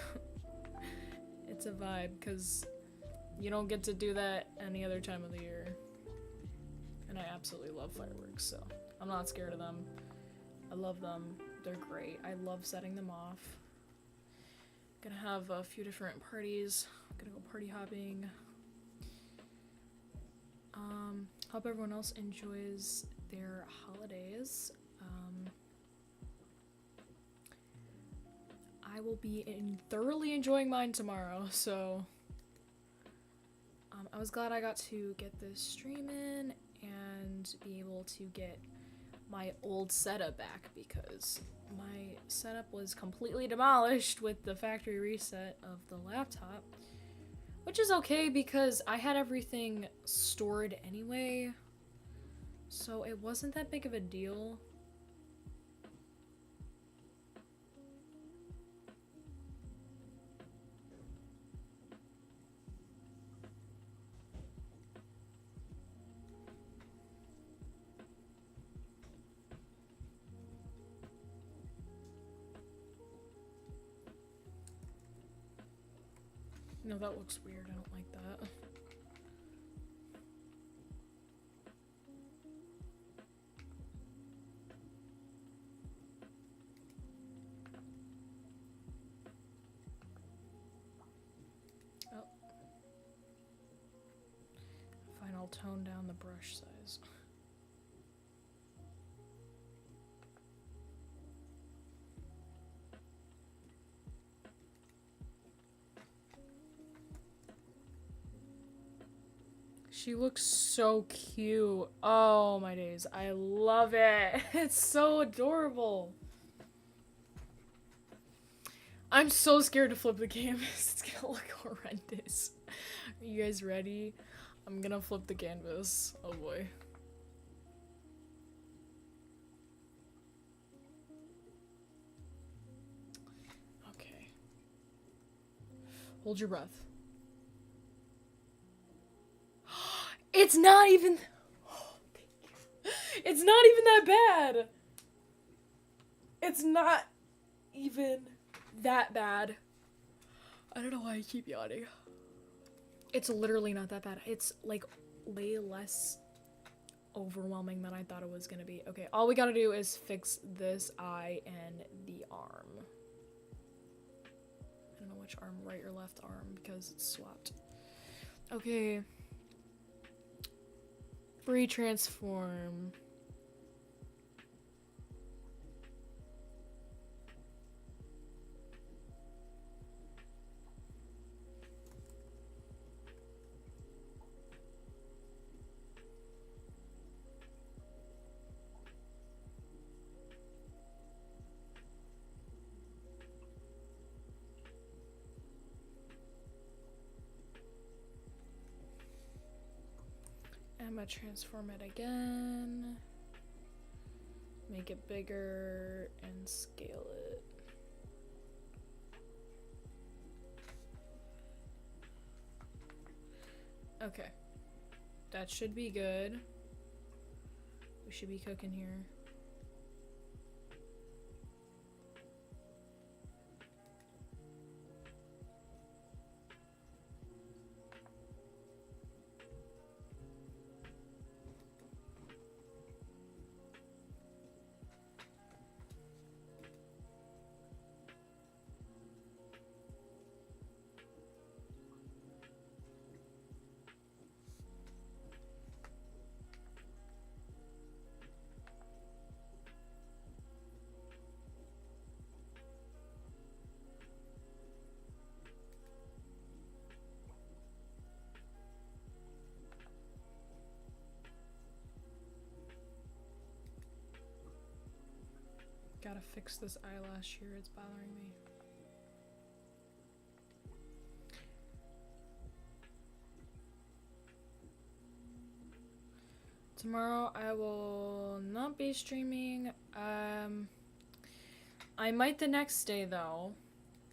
It's a vibe, because you don't get to do that any other time of the year. And I absolutely love fireworks, so I'm not scared of them. I love them. They're great. I love setting them off. Gonna have a few different parties. Gonna go party hopping. Hope everyone else enjoys their holidays. I will be thoroughly enjoying mine tomorrow, so I was glad I got to get this stream in and be able to get my old setup back, because my setup was completely demolished with the factory reset of the laptop, which is okay because I had everything stored anyway, so it wasn't that big of a deal. No, that looks weird. I don't like that. Oh. Fine, I'll tone down the brush size. She looks so cute. Oh my days. I love it. It's so adorable. I'm so scared to flip the canvas. It's gonna look horrendous. Are you guys ready? I'm gonna flip the canvas. Oh boy. Okay. Hold your breath. It's not even... It's not even that bad! It's not even that bad. I don't know why I keep yawning. It's literally not that bad. It's like way less overwhelming than I thought it was gonna be. Okay, all we gotta do is fix this eye and the arm. I don't know which arm, right or left arm, because it's swapped. Okay. Retransform. I'm gonna transform it again. Make it bigger and scale it. Okay. That should be good. We should be cooking here. Gotta fix this eyelash here, it's bothering me. Tomorrow I will not be streaming. I might the next day though.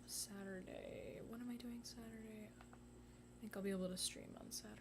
Saturday. What am I doing Saturday? I think I'll be able to stream on Saturday.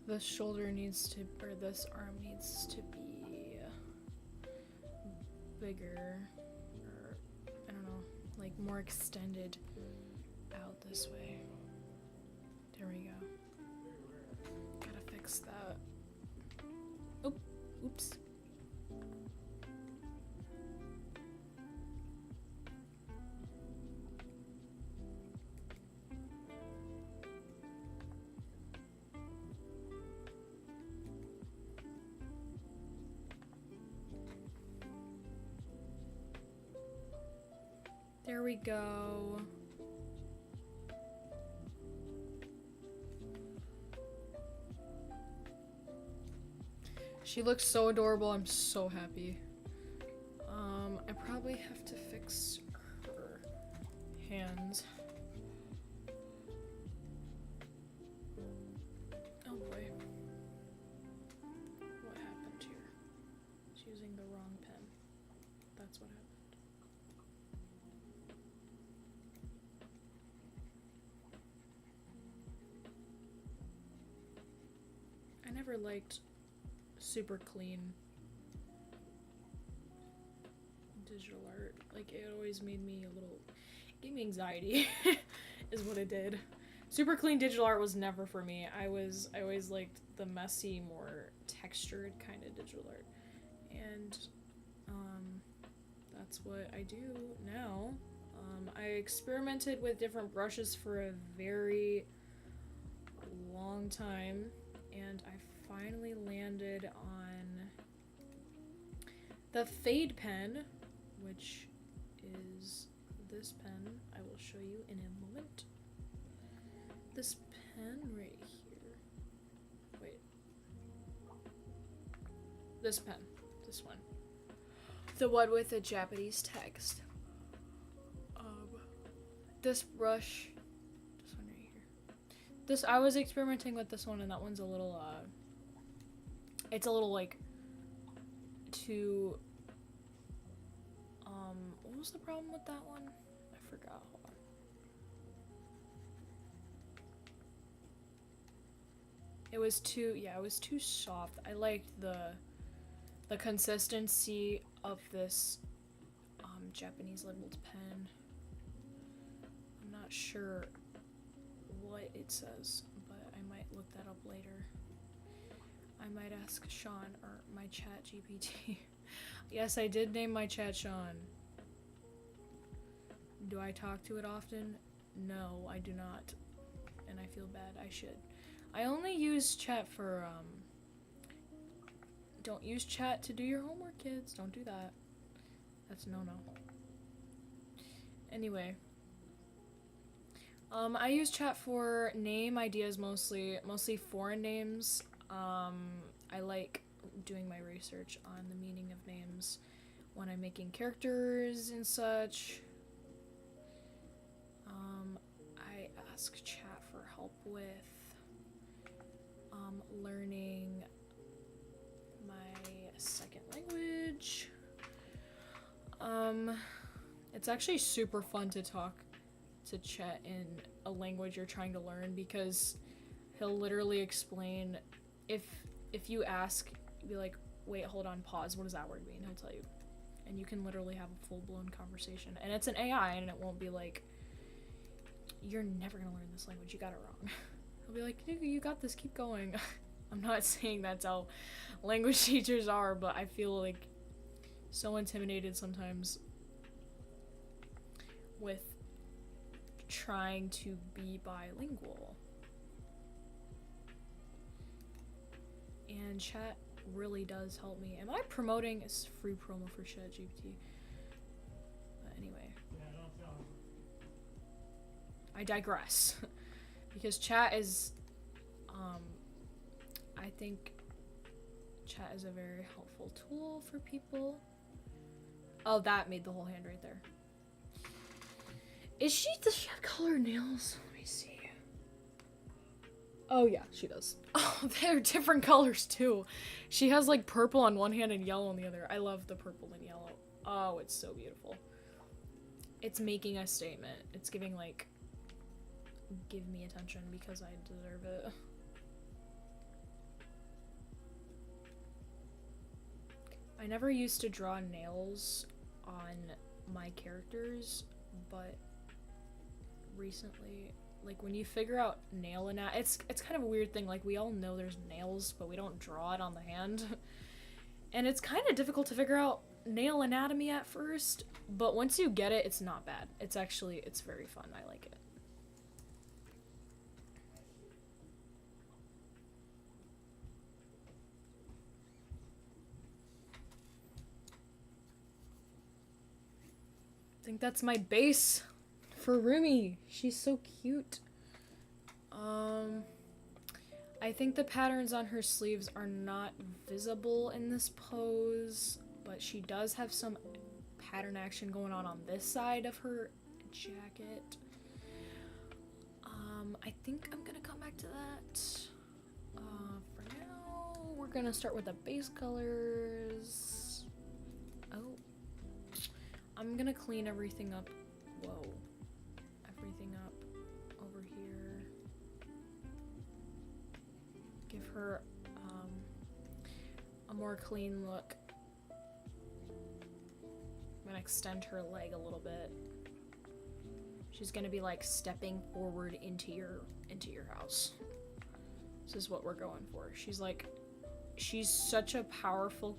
This shoulder needs to, or this arm needs to be bigger, or I don't know, like more extended out this way. There we go. Gotta fix that. Oh, oops. There we go. She looks so adorable. I'm so happy. I probably have to fix her hands. Oh boy. What happened here? She's using the wrong pen. That's what happened. I never liked super clean digital art. Like, it always made me a little, gave me anxiety. is what it did. Super clean digital art was never for me. I always liked the messy, more textured kind of digital art. And that's what I do now. I experimented with different brushes for a very long time, and I finally landed on the Fade pen, which is this pen. I will show you in a moment. This pen right here. Wait. This pen. This one. The one with the Japanese text. This brush. This one right here. I was experimenting with this one, and that one's a little, it's a little, like, too, what was the problem with that one? I forgot. Hold on. It was too soft. I liked the consistency of this Japanese labeled pen. I'm not sure what it says, but I might look that up later. I might ask Sean or my chat GPT. Yes, I did name my chat Sean. Do I talk to it often? No, I do not. And I feel bad. I should. I only use chat for, don't use chat to do your homework, kids. Don't do that. That's no-no. Anyway. I use chat for name ideas mostly foreign names. I like doing my research on the meaning of names when I'm making characters and such. I ask chat for help with learning my second language. It's actually super fun to talk to chat in a language you're trying to learn, because he'll literally explain. If you ask, be like, wait, hold on, pause, what does that word mean? He'll tell you. And you can literally have a full-blown conversation. And it's an AI, and it won't be like, you're never gonna learn this language, you got it wrong. He'll be like, you got this, keep going. I'm not saying that's how language teachers are, but I feel like so intimidated sometimes with trying to be bilingual. And chat really does help me. Am I promoting? It's free promo for ChatGPT. But anyway. I digress. Because chat is, I think chat is a very helpful tool for people. Oh, that made the whole hand right there. Does she have colored nails? Let me see. Oh yeah, she does. Oh, they're different colors too. She has like purple on one hand and yellow on the other. I love the purple and yellow. Oh, it's so beautiful. It's making a statement. It's giving like, give me attention because I deserve it. I never used to draw nails on my characters, but recently, like when you figure out nail anatomy, it's kind of a weird thing. Like we all know there's nails, but we don't draw it on the hand. And it's kind of difficult to figure out nail anatomy at first, but once you get it, it's not bad. It's very fun. I like it. I think that's my base for Rumi. She's so cute. I think the patterns on her sleeves are not visible in this pose, but she does have some pattern action going on this side of her jacket. I think I'm gonna come back to that. For now, we're gonna start with the base colors. Oh. I'm gonna clean everything up. Whoa. Everything up over here. Give her a more clean look. I'm gonna extend her leg a little bit. She's gonna be like stepping forward into your house. This is what we're going for. She's such a powerful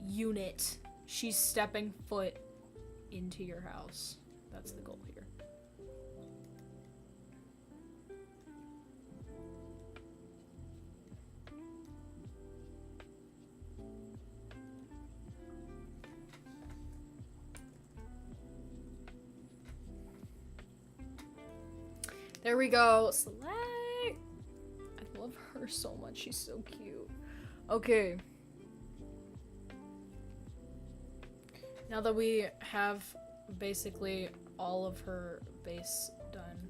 unit. She's stepping foot into your house. That's the goal here. There we go. Slay! I love her so much. She's so cute. Okay. Now that we have basically all of her base done,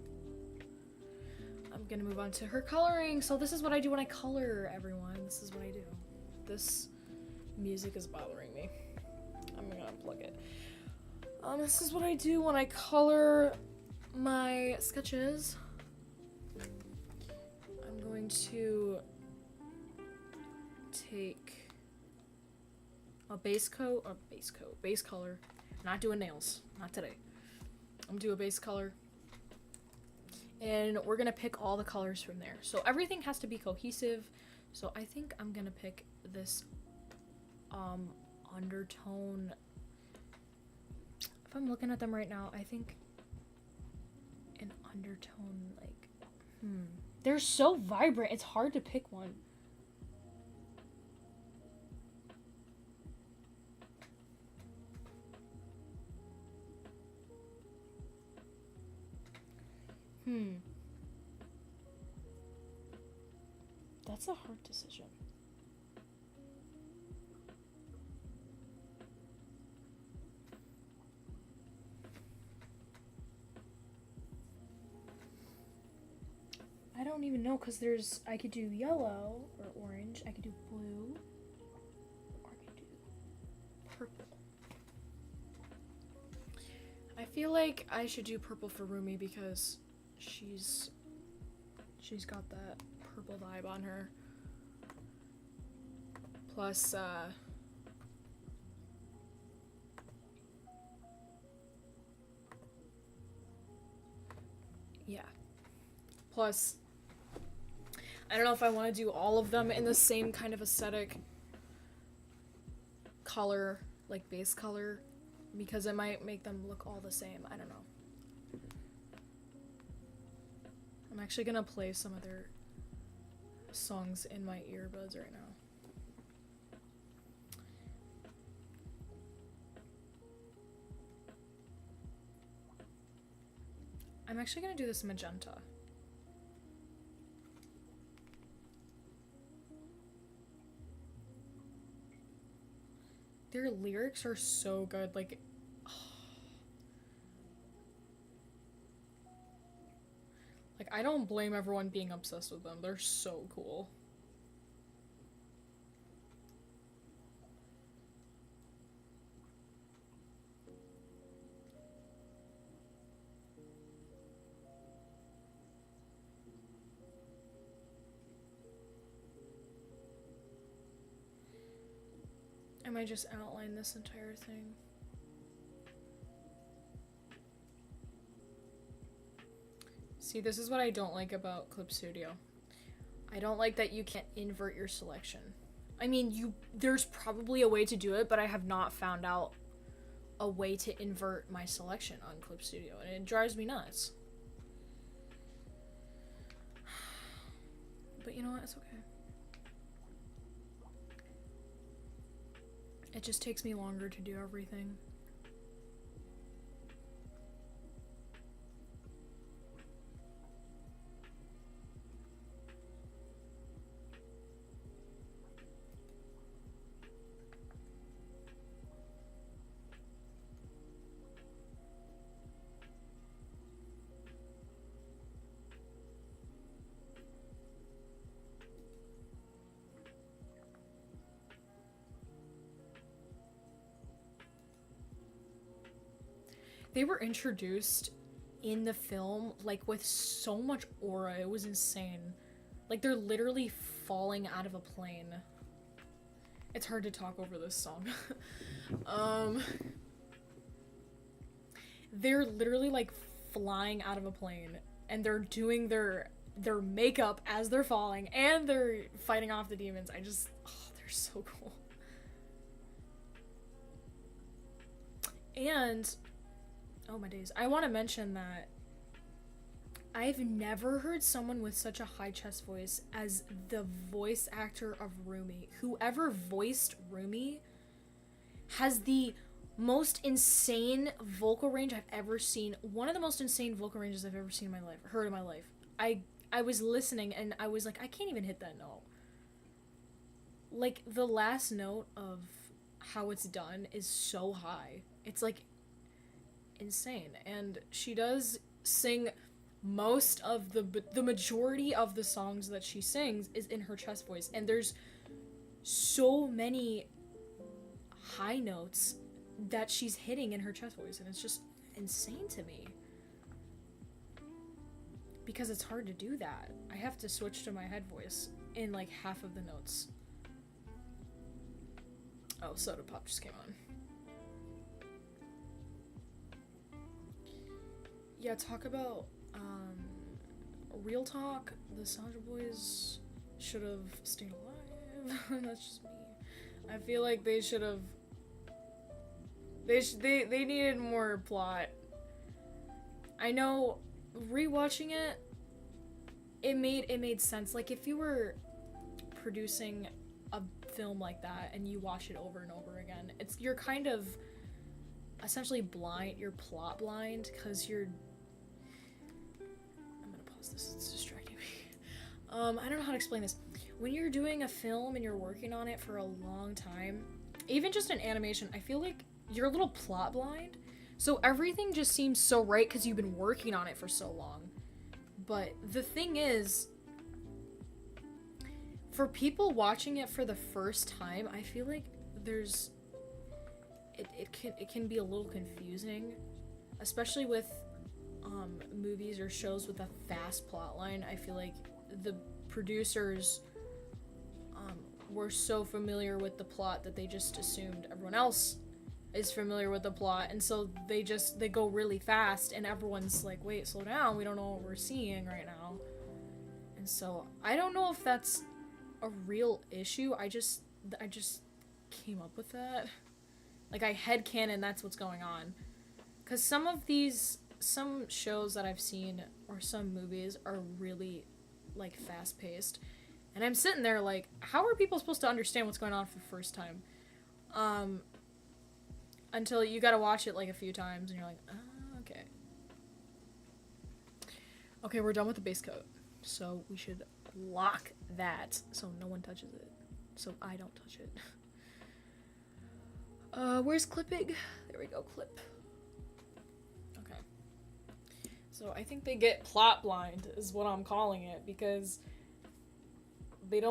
I'm gonna move on to her coloring. So this is what I do when I color, everyone. This is what I do. This music is bothering me. I'm gonna unplug it. This is what I do when I color my sketches. I'm going to take a base color. Not doing nails, not today. I'm gonna do a base color. And we're gonna pick all the colors from there. So everything has to be cohesive. So I think I'm gonna pick this undertone. If I'm looking at them right now, I think an undertone, like, they're so vibrant, it's hard to pick one. That's a hard decision. I don't even know, because I could do yellow or orange, I could do blue, or I could do purple. I feel like I should do purple for Rumi because she's got that purple vibe on her. Plus, yeah. Plus, I don't know if I want to do all of them in the same kind of aesthetic color, like base color, because it might make them look all the same. I don't know. I'm actually gonna play some of their songs in my earbuds right now. I'm actually gonna do this magenta. Their lyrics are so good, like, like, I don't blame everyone being obsessed with them. They're so cool. I might just outline this entire thing. See, this is what I don't like about Clip Studio. I don't like that you can't invert your selection. I mean, there's probably a way to do it, but I have not found out a way to invert my selection on Clip Studio, and it drives me nuts. But you know what? It's okay. It just takes me longer to do everything. They were introduced in the film, like, with so much aura. It was insane. Like, they're literally falling out of a plane. It's hard to talk over this song. they're literally like flying out of a plane and they're doing their makeup as they're falling and they're fighting off the demons. They're so cool. And oh my days, I want to mention that I've never heard someone with such a high chest voice as the voice actor of Rumi. Whoever voiced Rumi has the most insane vocal range I've ever seen. One of the most insane vocal ranges I've ever seen in my life, heard in my life. I was listening and I was like, I can't even hit that note. Like, the last note of how it's done is so high. It's like insane. And she does sing most of the majority of the songs that she sings is in her chest voice, and there's so many high notes that she's hitting in her chest voice, and it's just insane to me because it's hard to do that. I have to switch to my head voice in like half of the notes. Oh, Soda Pop just came on. Yeah, talk about real talk. The Sandra Boys should have stayed alive. That's just me. I feel like they should have. They needed more plot. I know, rewatching it, it made sense. Like, if you were producing a film like that and you watch it over and over again, you're kind of essentially blind. You're plot blind because you're. This is distracting me. I don't know how to explain this. When you're doing a film and you're working on it for a long time, even just an animation, I feel like you're a little plot blind. So everything just seems so right because you've been working on it for so long. But the thing is, for people watching it for the first time, I feel like it can be a little confusing, especially with movies or shows with a fast plot line. I feel like the producers were so familiar with the plot that they just assumed everyone else is familiar with the plot, and so they go really fast and everyone's like, wait, slow down, we don't know what we're seeing right now. And so I don't know if that's a real issue. I just came up with that. Like, I headcanon that's what's going on, because some shows that I've seen or some movies are really like fast paced, and I'm sitting there like, how are people supposed to understand what's going on for the first time? Until you gotta watch it like a few times and you're like, oh, okay. Okay, we're done with the base coat, so we should lock that so no one touches it, so I don't touch it. Where's clipping? There we go, clip. So I think they get plot blind is what I'm calling it, because they're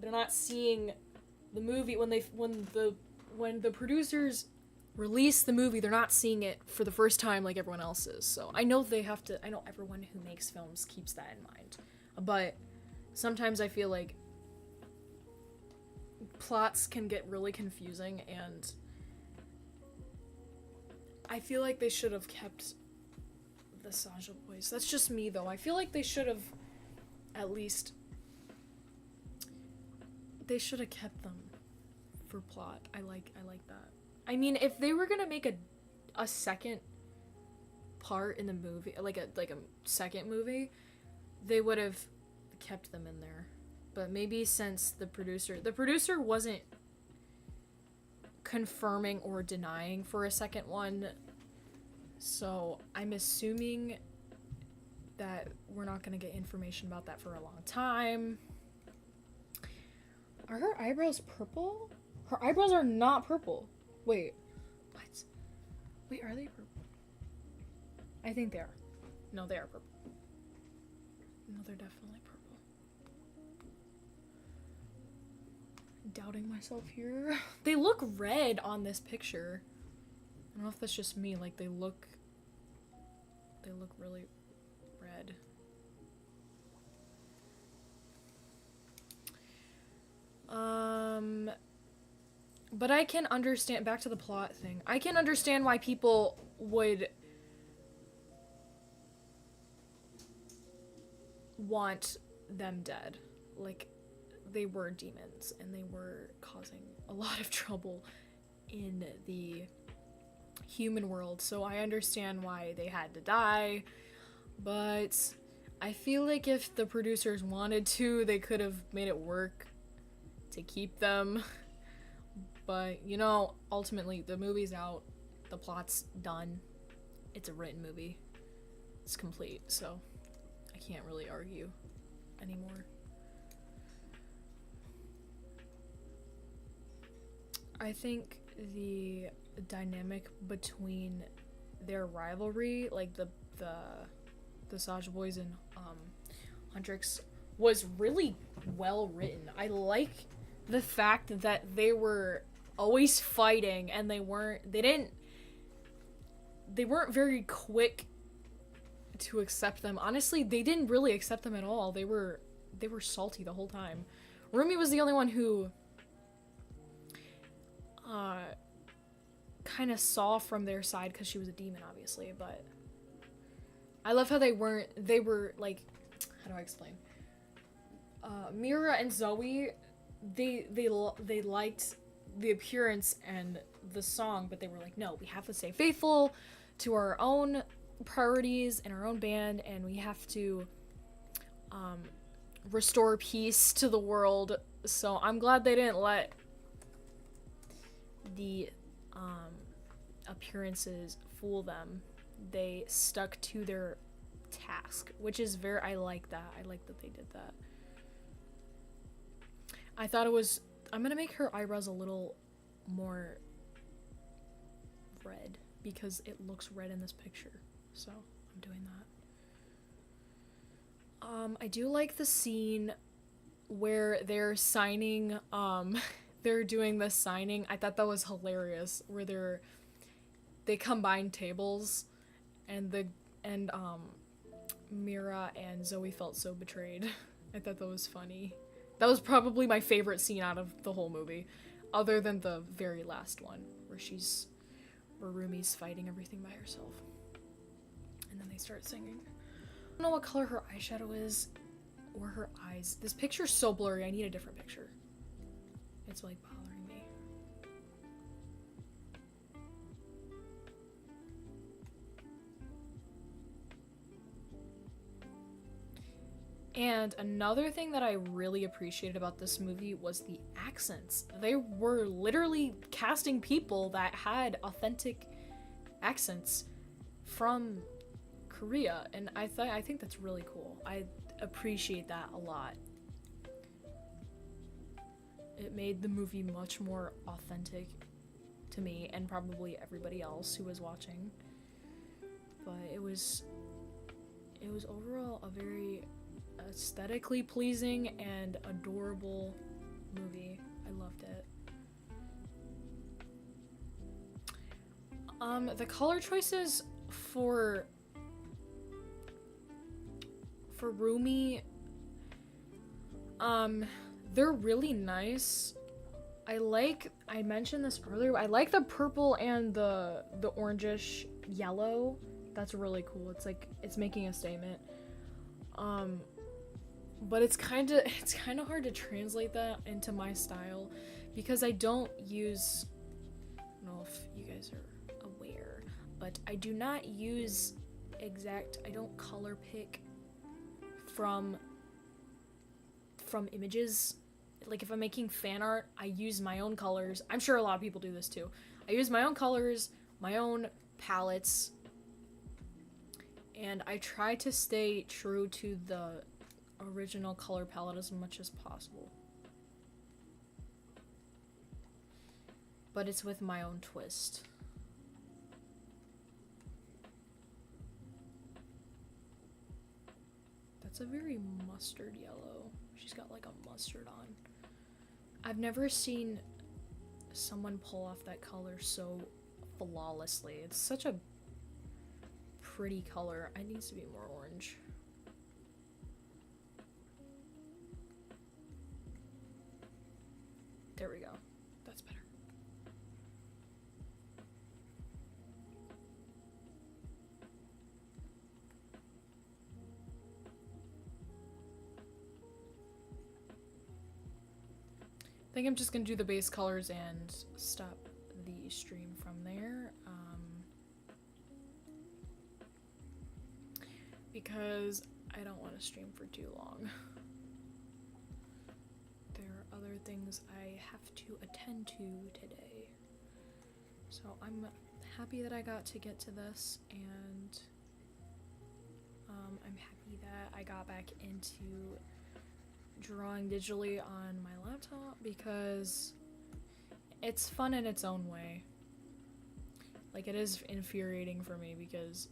not seeing the movie when the producers release the movie, they're not seeing it for the first time like everyone else is. So I know I know everyone who makes films keeps that in mind. But sometimes I feel like plots can get really confusing, and I feel like they should have kept the Sasha Boys. That's just me, though. I feel like they should have kept them for plot. I like that. I mean, if they were gonna make a second part in the movie, like a second movie, they would have kept them in there. But maybe since the producer wasn't confirming or denying for a second one, so I'm assuming that we're not gonna get information about that for a long time. Are her eyebrows purple? Her eyebrows are not purple. Wait, what? Wait, are they purple? I think they are. No, they are purple. No, they're definitely purple. Doubting myself here. They look red on this picture. I don't know if that's just me, like they look really red. But I can understand, back to the plot thing, I can understand why people would want them dead. Like, they were demons and they were causing a lot of trouble in the human world, so I understand why they had to die, but I feel like if the producers wanted to, they could have made it work to keep them. But, you know, ultimately, the movie's out, the plot's done, it's a written movie, it's complete, so I can't really argue anymore. I think the dynamic between their rivalry, like the Saj Boys and Huntrix, was really well written. I like the fact that they were always fighting and they weren't very quick to accept them. Honestly, they didn't really accept them at all. They were salty the whole time. Rumi was the only one who kind of saw from their side because she was a demon, obviously, but I love how they were like, how do I explain? Mira and Zoe, they liked the appearance and the song, but they were like, no, we have to stay faithful to our own priorities and our own band, and we have to restore peace to the world. So I'm glad they didn't let the appearances fool them. They stuck to their task, which is I like that. I like that they did that. I thought it was, I'm gonna make her eyebrows a little more red because it looks red in this picture, so I'm doing that. I do like the scene where they're signing, they're doing the signing. I thought that was hilarious, where they combine tables, and Mira and Zoe felt so betrayed. I thought that was funny. That was probably my favorite scene out of the whole movie, other than the very last one, where Rumi's fighting everything by herself. And then they start singing. I don't know what color her eyeshadow is, or her eyes. This picture's so blurry, I need a different picture. It's like bothering me. And another thing that I really appreciated about this movie was the accents. They were literally casting people that had authentic accents from Korea, and I think that's really cool. I appreciate that a lot. It made the movie much more authentic to me and probably everybody else who was watching. But it was overall a very aesthetically pleasing and adorable movie. I loved it. The color choices for Rumi, they're really nice. I mentioned this earlier, I like the purple and the orangish yellow. That's really cool. It's making a statement. But it's kind of hard to translate that into my style because I don't use, I don't know if you guys are aware, but I do not use I don't color pick from images. Like if I'm making fan art, I use my own colors. I'm sure a lot of people do this too. I use my own colors, my own palettes, and I try to stay true to the original color palette as much as possible. But it's with my own twist. That's a very mustard yellow. She's got like a mustard on. I've never seen someone pull off that color so flawlessly. It's such a pretty color. It needs to be more orange. There we go. That's better. think I'm just gonna do the base colors and stop the stream from there. Because I don't want to stream for too long. There are other things I have to attend to today. So I'm happy that I got to get to this, and I'm happy that I got back into drawing digitally on my laptop because it's fun in its own way. Like, it is infuriating for me because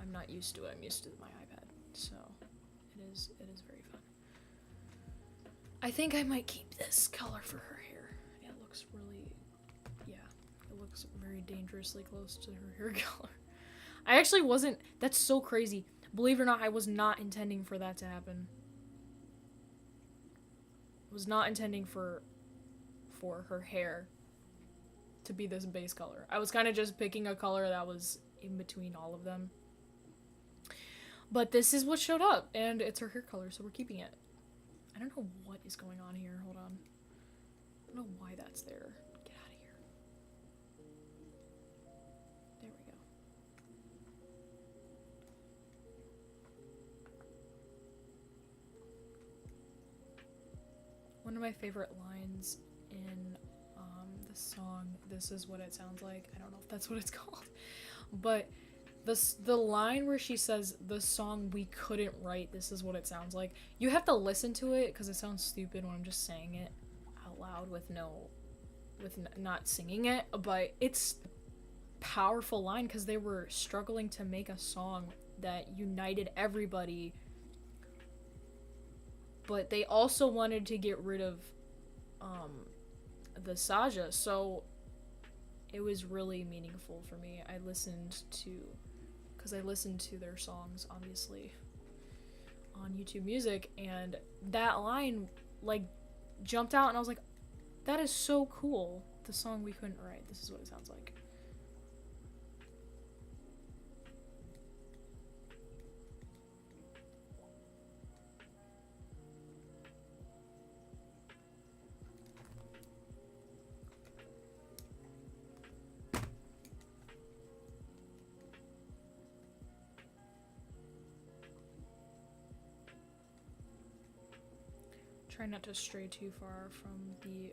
I'm not used to it. I'm used to my iPad, so it is very fun. I think I might keep this color for her hair. It looks really, yeah, it looks very dangerously close to her hair color. I actually wasn't, that's so crazy. Believe it or not, I was not intending for that to happen. I was not intending for her hair to be this base color. I was kind of just picking a color that was in between all of them. But this is what showed up, and it's her hair color, so we're keeping it. I don't know what is going on here. Hold on. I don't know why that's there. Get out of here. There we go. One of my favorite lines in the song, This Is What It Sounds Like. I don't know if that's what it's called. But the line where she says, the song we couldn't write, this is what it sounds like. You have to listen to it because it sounds stupid when I'm just saying it out loud with not singing it. But it's a powerful line because they were struggling to make a song that united everybody. But they also wanted to get rid of the Saja, so it was really meaningful for me. I listened to their songs, obviously, on YouTube Music, and that line, like, jumped out, and I was like, that is so cool. The song we couldn't write, this is what it sounds like. Try not to stray too far from the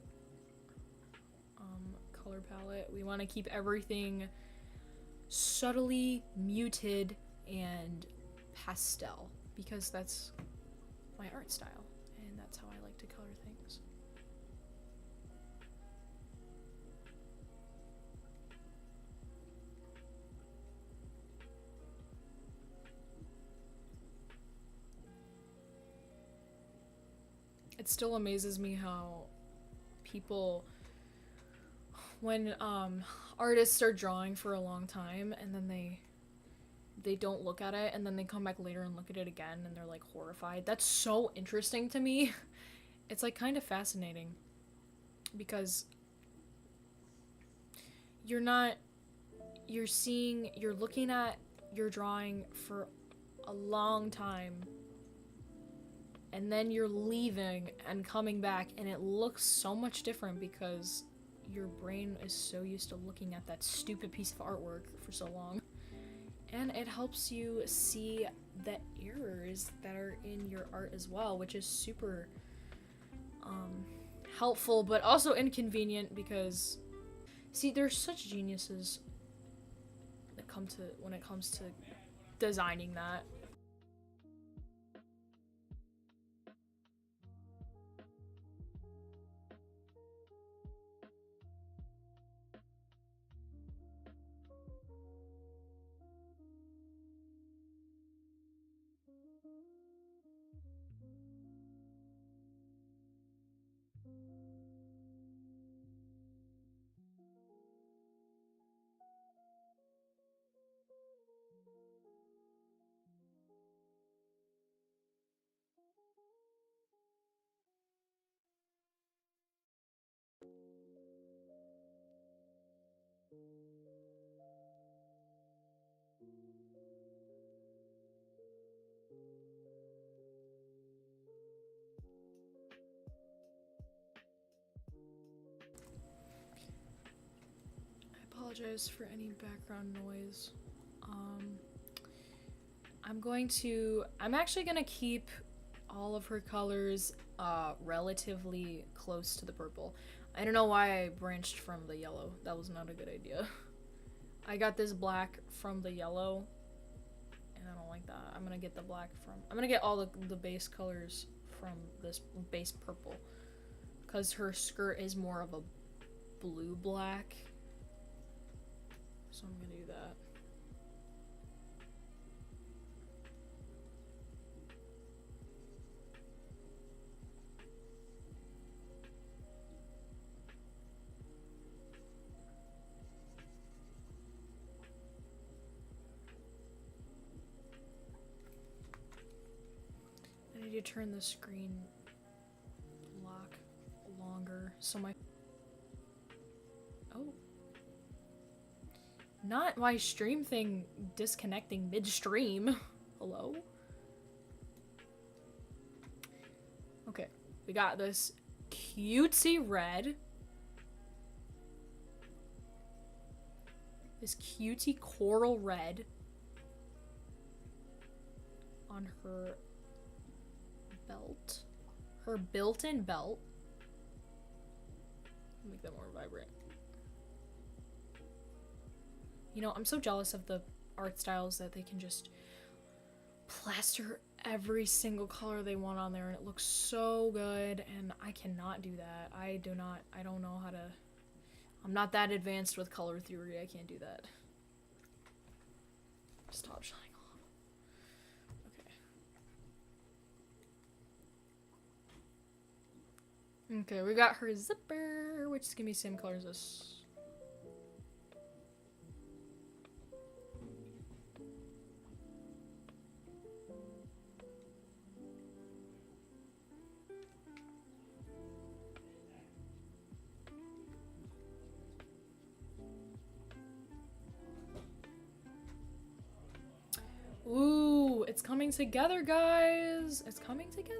color palette. We want to keep everything subtly muted and pastel because that's my art style and that's how I like to color things. It still amazes me how people, when artists are drawing for a long time and then they don't look at it and then they come back later and look at it again and they're like horrified. That's so interesting to me. It's like kind of fascinating because you're looking at your drawing for a long time and then you're leaving and coming back and it looks so much different because your brain is so used to looking at that stupid piece of artwork for so long. And it helps you see the errors that are in your art as well, which is super helpful but also inconvenient because, see, there's such geniuses that when it comes to designing that. apologize for any background noise. I'm actually gonna keep all of her colors relatively close to the purple. I don't know why I branched from the yellow. That was not a good idea. I got this black from the yellow, and I don't like that. I'm gonna get all the base colors from this base purple, because her skirt is more of a blue-black. So I'm gonna do that. I need to turn the screen lock longer so my... Oh. Not my stream thing disconnecting midstream. Hello? Okay, we got this cutesy red. This cutesy coral red on her belt. Her built-in belt. Make that more vibrant. You know, I'm so jealous of the art styles that they can just plaster every single color they want on there and it looks so good, and I cannot do that. I don't know how to. I'm not that advanced with color theory. I can't do that. Stop shining off. Okay. Okay, we got her zipper, which is gonna be same color as this. Ooh, it's coming together, guys. It's coming together.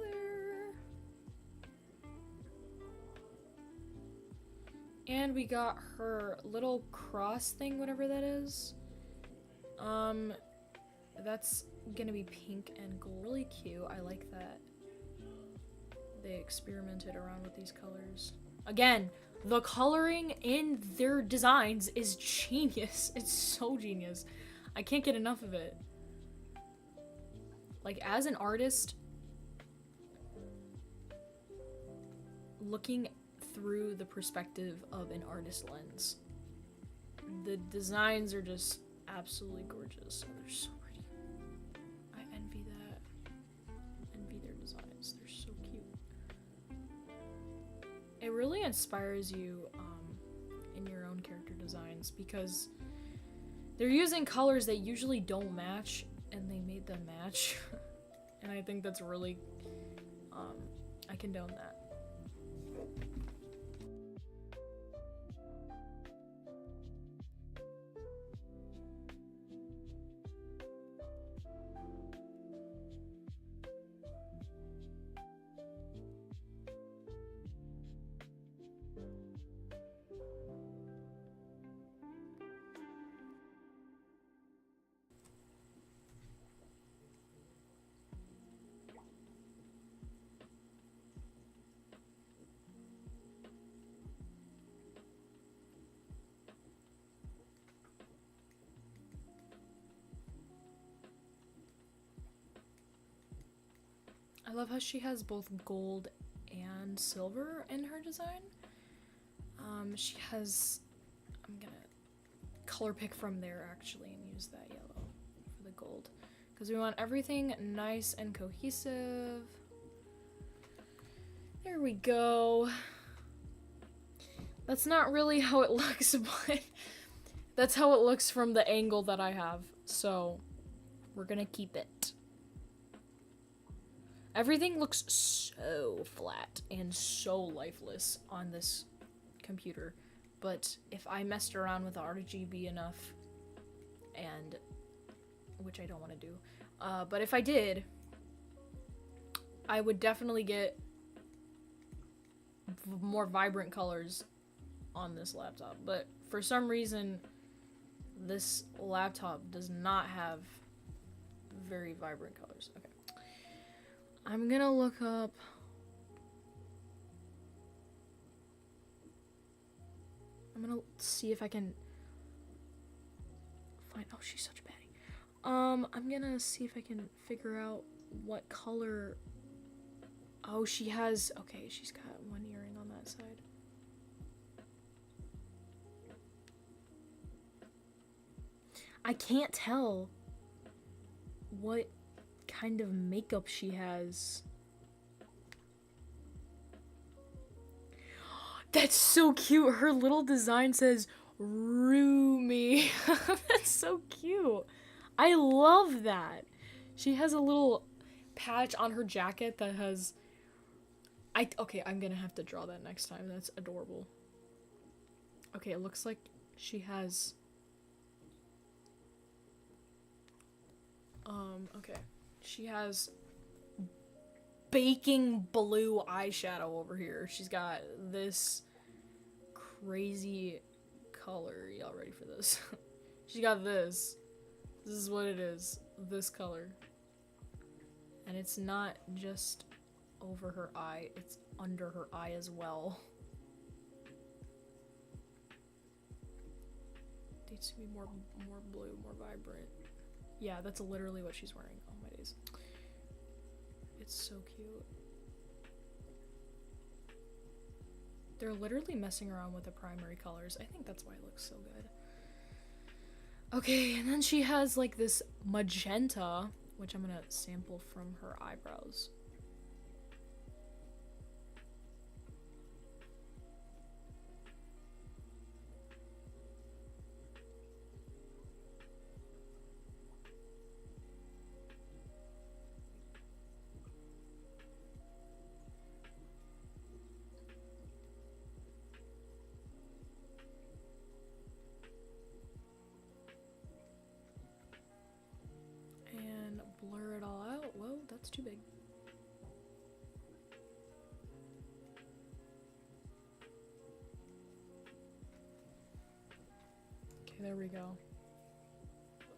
And we got her little cross thing, whatever that is. That's gonna be pink and gold. Really cute. I like that they experimented around with these colors. Again, the coloring in their designs is genius. It's so genius. I can't get enough of it. Like, as an artist, looking through the perspective of an artist lens, the designs are just absolutely gorgeous. They're so pretty. I envy that. Envy their designs. They're so cute. It really inspires you in your own character designs because they're using colors that usually don't match, and they made them match. And I think that's really, I condone that. I love how she has both gold and silver in her design. She has, I'm gonna color pick from there actually and use that yellow for the gold because we want everything nice and cohesive. There we go. That's not really how it looks, but that's how it looks from the angle that I have, so we're gonna keep it. Everything looks so flat and so lifeless on this computer, but if I messed around with the RGB enough, and which I don't want to do, but if I did, I would definitely get more vibrant colors on this laptop. But for some reason, this laptop does not have very vibrant colors. Okay. I'm gonna look up... I'm gonna see if I can find... Oh, she's such a baddie. I'm gonna see if I can figure out what color... Oh, she has... Okay, she's got one earring on that side. I can't tell what kind of makeup she has. That's so cute. Her little design says Roomy. That's so cute. I love that. She has a little patch on her jacket that has... Okay, I'm gonna have to draw that next time. That's adorable. Okay, it looks like she has... okay. She has baking blue eyeshadow over here. She's got this crazy color. Y'all ready for this? She got this. This is what it is. This color. And it's not just over her eye, it's under her eye as well. Needs to be more blue, more vibrant. Yeah, that's literally what she's wearing. Oh my days. It's so cute. They're literally messing around with the primary colors. I think that's why it looks so good. Okay, and then she has like this magenta, which I'm gonna sample from her eyebrows. Blur it all out. Whoa, that's too big. Okay, there we go.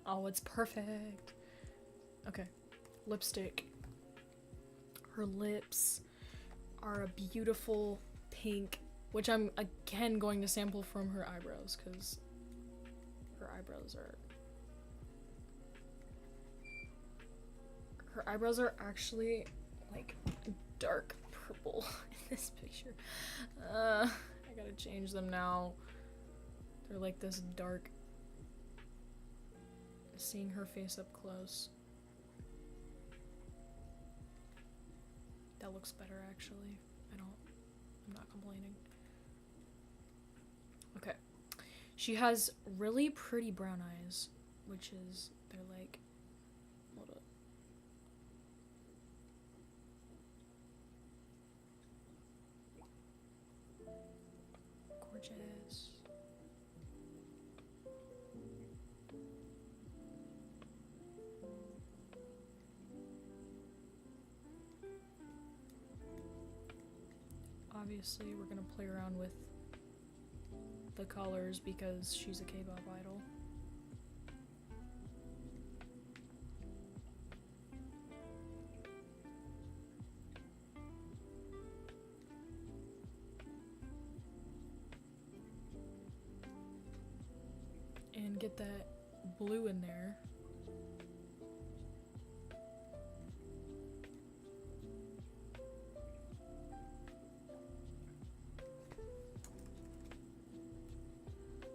Oh, it's perfect. Okay, lipstick. Her lips are a beautiful pink, which I'm again going to sample from her eyebrows because her eyebrows are... Her eyebrows are actually like dark purple in this picture. I gotta change them now. They're like this dark. Seeing her face up close. That looks better actually. I'm not complaining. Okay. She has really pretty brown eyes, which is, they're like, hold up. Gorgeous. Obviously, we're gonna play around with the colors because she's a K-pop idol. And get that blue in there.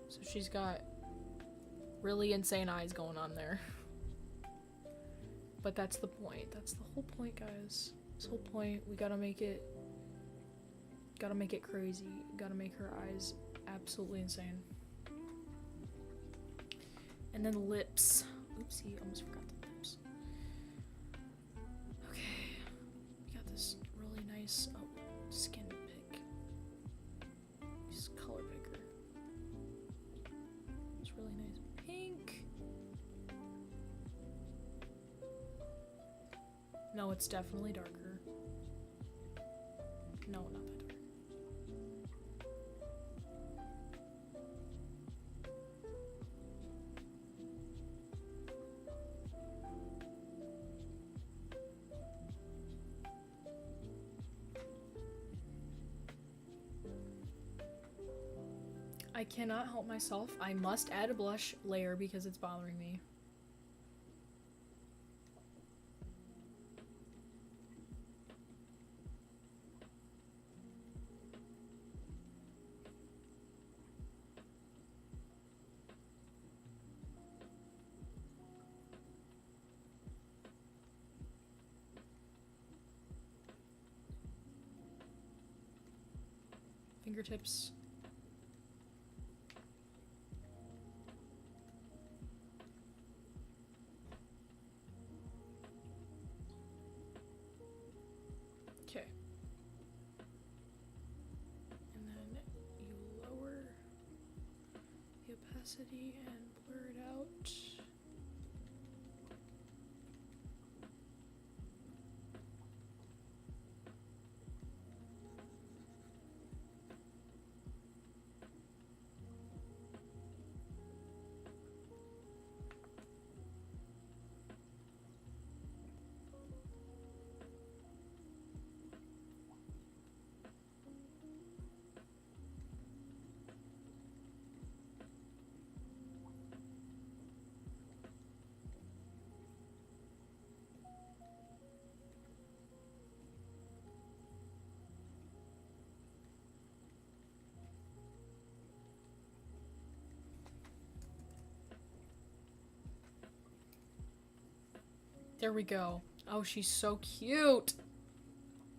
So she's got really insane eyes going on there. But that's the point. That's the whole point, guys. This whole point, we gotta make it crazy. Gotta make her eyes absolutely insane. And then lips. Oopsie, almost forgot the lips. Okay. We got this really nice skin pick. This color picker. It's really nice pink. No, it's definitely darker. No, not that dark. I cannot help myself. I must add a blush layer because it's bothering me. Fingertips. Okay. And then you lower the opacity and blur it out. There we go. Oh, she's so cute.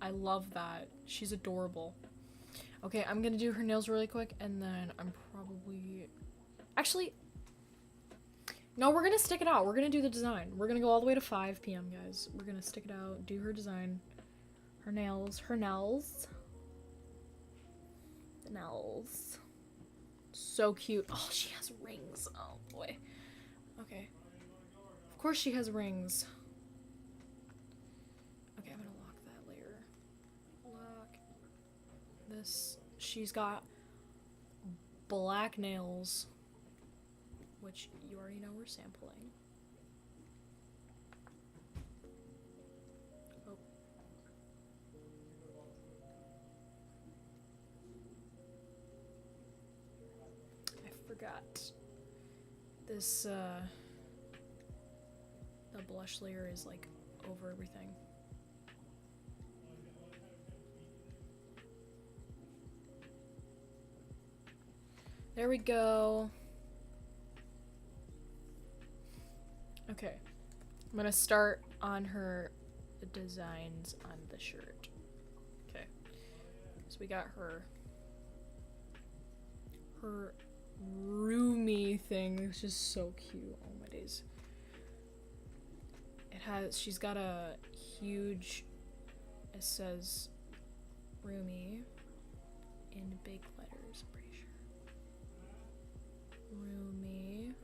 I love that. She's adorable. Okay, I'm gonna do her nails really quick, and then I'm probably... Actually, no, we're gonna stick it out. We're gonna do the design. We're gonna go all the way to 5 p.m., guys. We're gonna stick it out, do her design. Her nails. Her nails. The nails. So cute. Oh, she has rings. Oh, boy. Okay. Of course she has rings. Okay, I'm gonna lock that layer. Lock this. She's got black nails, which you already know we're sampling. Oh. I forgot. This, the blush layer is, like, over everything. There we go. Okay. I'm gonna start on her designs on the shirt. Okay. So we got her roomy thing. It's just so cute. Oh my days. She's got a huge, it says roomy in big letters, I'm pretty sure. Roomy.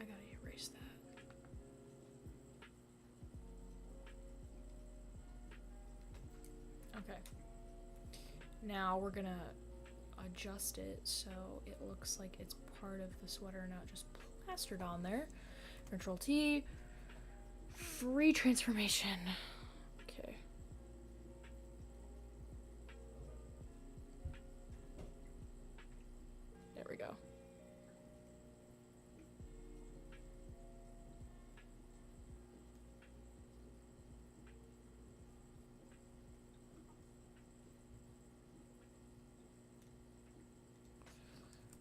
I gotta erase that. Okay. Now we're gonna adjust it so it looks like it's part of the sweater, not just plastered on there. Control T. Free transformation. Okay. There we go.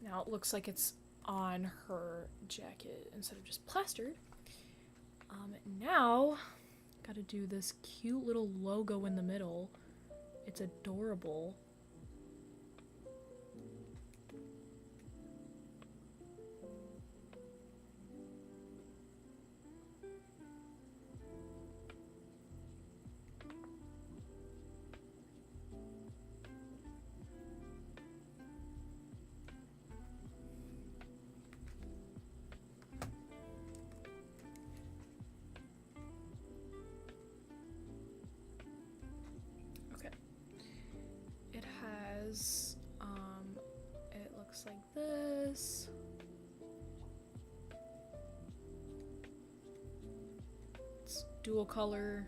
Now it looks like it's on her jacket instead of just plastered. Now, gotta do this cute little logo in the middle. It's adorable. this. It's dual color,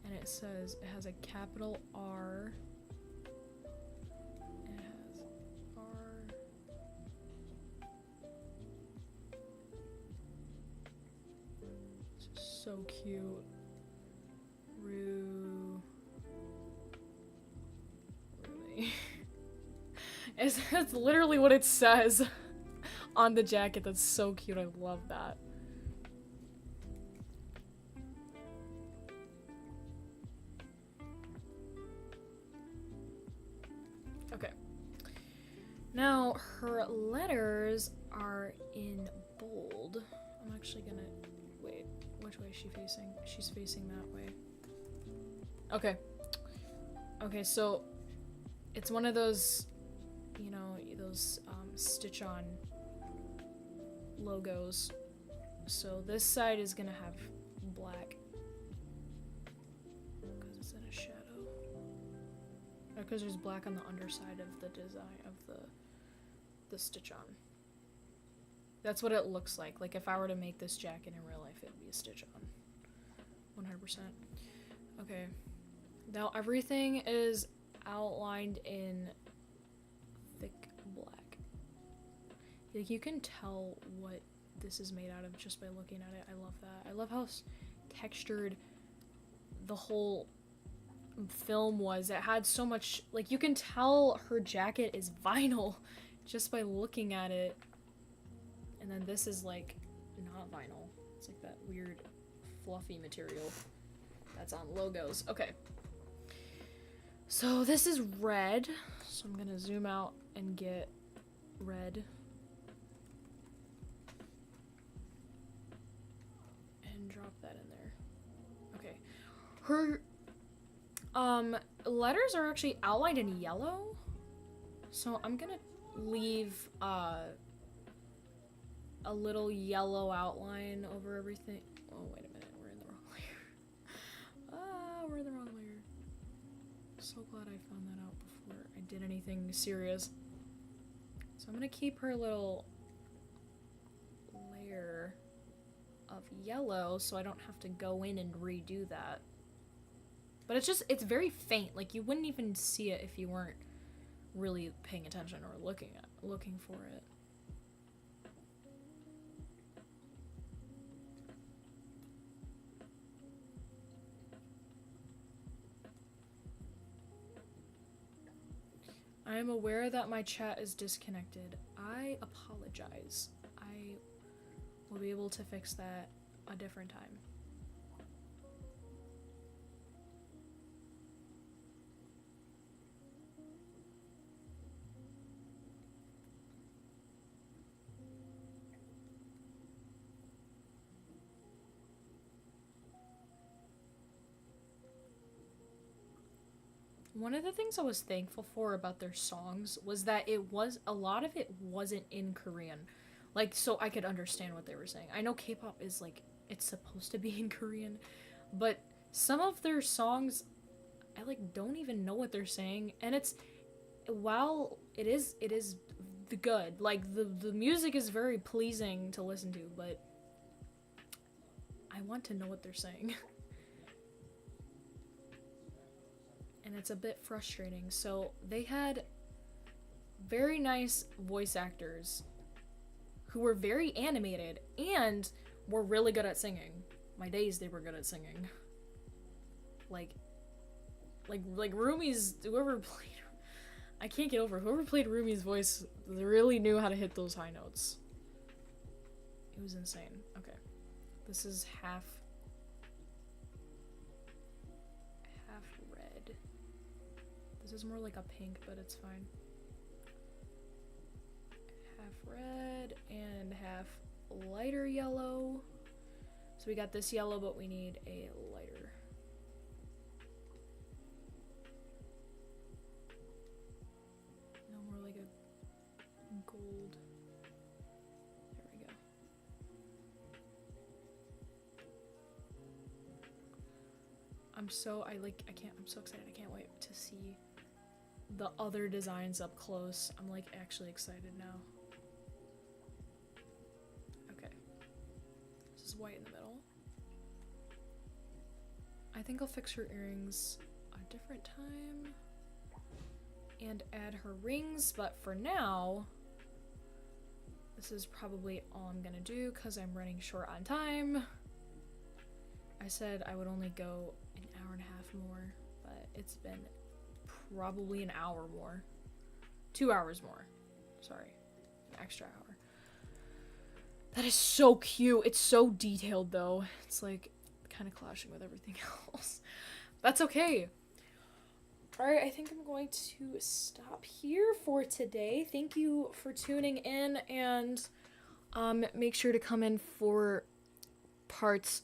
and it says it has a capital R. And it has R. It's just so cute. Rumi. It's literally what it says on the jacket. That's so cute. I love that. Okay. Now, her letters are in bold. I'm actually gonna... Wait, which way is she facing? She's facing that way. Okay. Okay, so it's one of those, you know, those stitch-on logos. So this side is gonna have black because it's in a shadow. Or because there's black on the underside of the design of the stitch-on. That's what it looks like. Like if I were to make this jacket in real life, it would be a stitch-on. 100%. Okay. Now everything is outlined in thick black. Like you can tell what this is made out of just by looking at it. I love that. I love how textured the whole film was. It had so much, like you can tell her jacket is vinyl just by looking at it. And then this is like not vinyl. It's like that weird fluffy material that's on logos. Okay. So this is red. So I'm gonna zoom out and get red. And drop that in there. Okay. Her letters are actually outlined in yellow. So I'm gonna leave a little yellow outline over everything. Oh, wait a minute. We're in the wrong layer. We're in the wrong layer. So glad I found that out before I did anything serious. So I'm gonna keep her little layer of yellow so I don't have to go in and redo that. But it's very faint. Like you wouldn't even see it if you weren't really paying attention or looking for it. I am aware that my chat is disconnected. I apologize. I will be able to fix that a different time. One of the things I was thankful for about their songs was that a lot of it wasn't in Korean. Like, so I could understand what they were saying. I know K-pop is like, it's supposed to be in Korean, but some of their songs, I like don't even know what they're saying. And while it is good, like the music is very pleasing to listen to, but I want to know what they're saying. And it's a bit frustrating. So they had very nice voice actors who were very animated and were really good at singing. My days, they were good at singing. Like Rumi's, whoever played, I can't get over, whoever played Rumi's voice really knew how to hit those high notes. It was insane. Okay. This is half red. This is more like a pink, but it's fine. Half red and half lighter yellow. So we got this yellow, but we need a lighter. No, more like a gold. There we go. I'm so excited. I can't wait to see the other designs up close. I'm like actually excited now. white in the middle. I think I'll fix her earrings a different time and add her rings, but for now, this is probably all I'm gonna do because I'm running short on time. I said I would only go an hour and a half more, but it's been probably an hour more. 2 hours more. Sorry, an extra hour. That is so cute. It's so detailed though. It's like kind of clashing with everything else. That's okay. Alright, I think I'm going to stop here for today. Thank you for tuning in, and make sure to come in for parts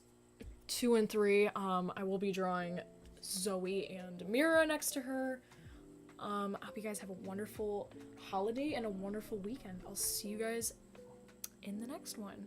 2 and 3. I will be drawing Zoe and Mira next to her. I hope you guys have a wonderful holiday and a wonderful weekend. I'll see you guys in the next one.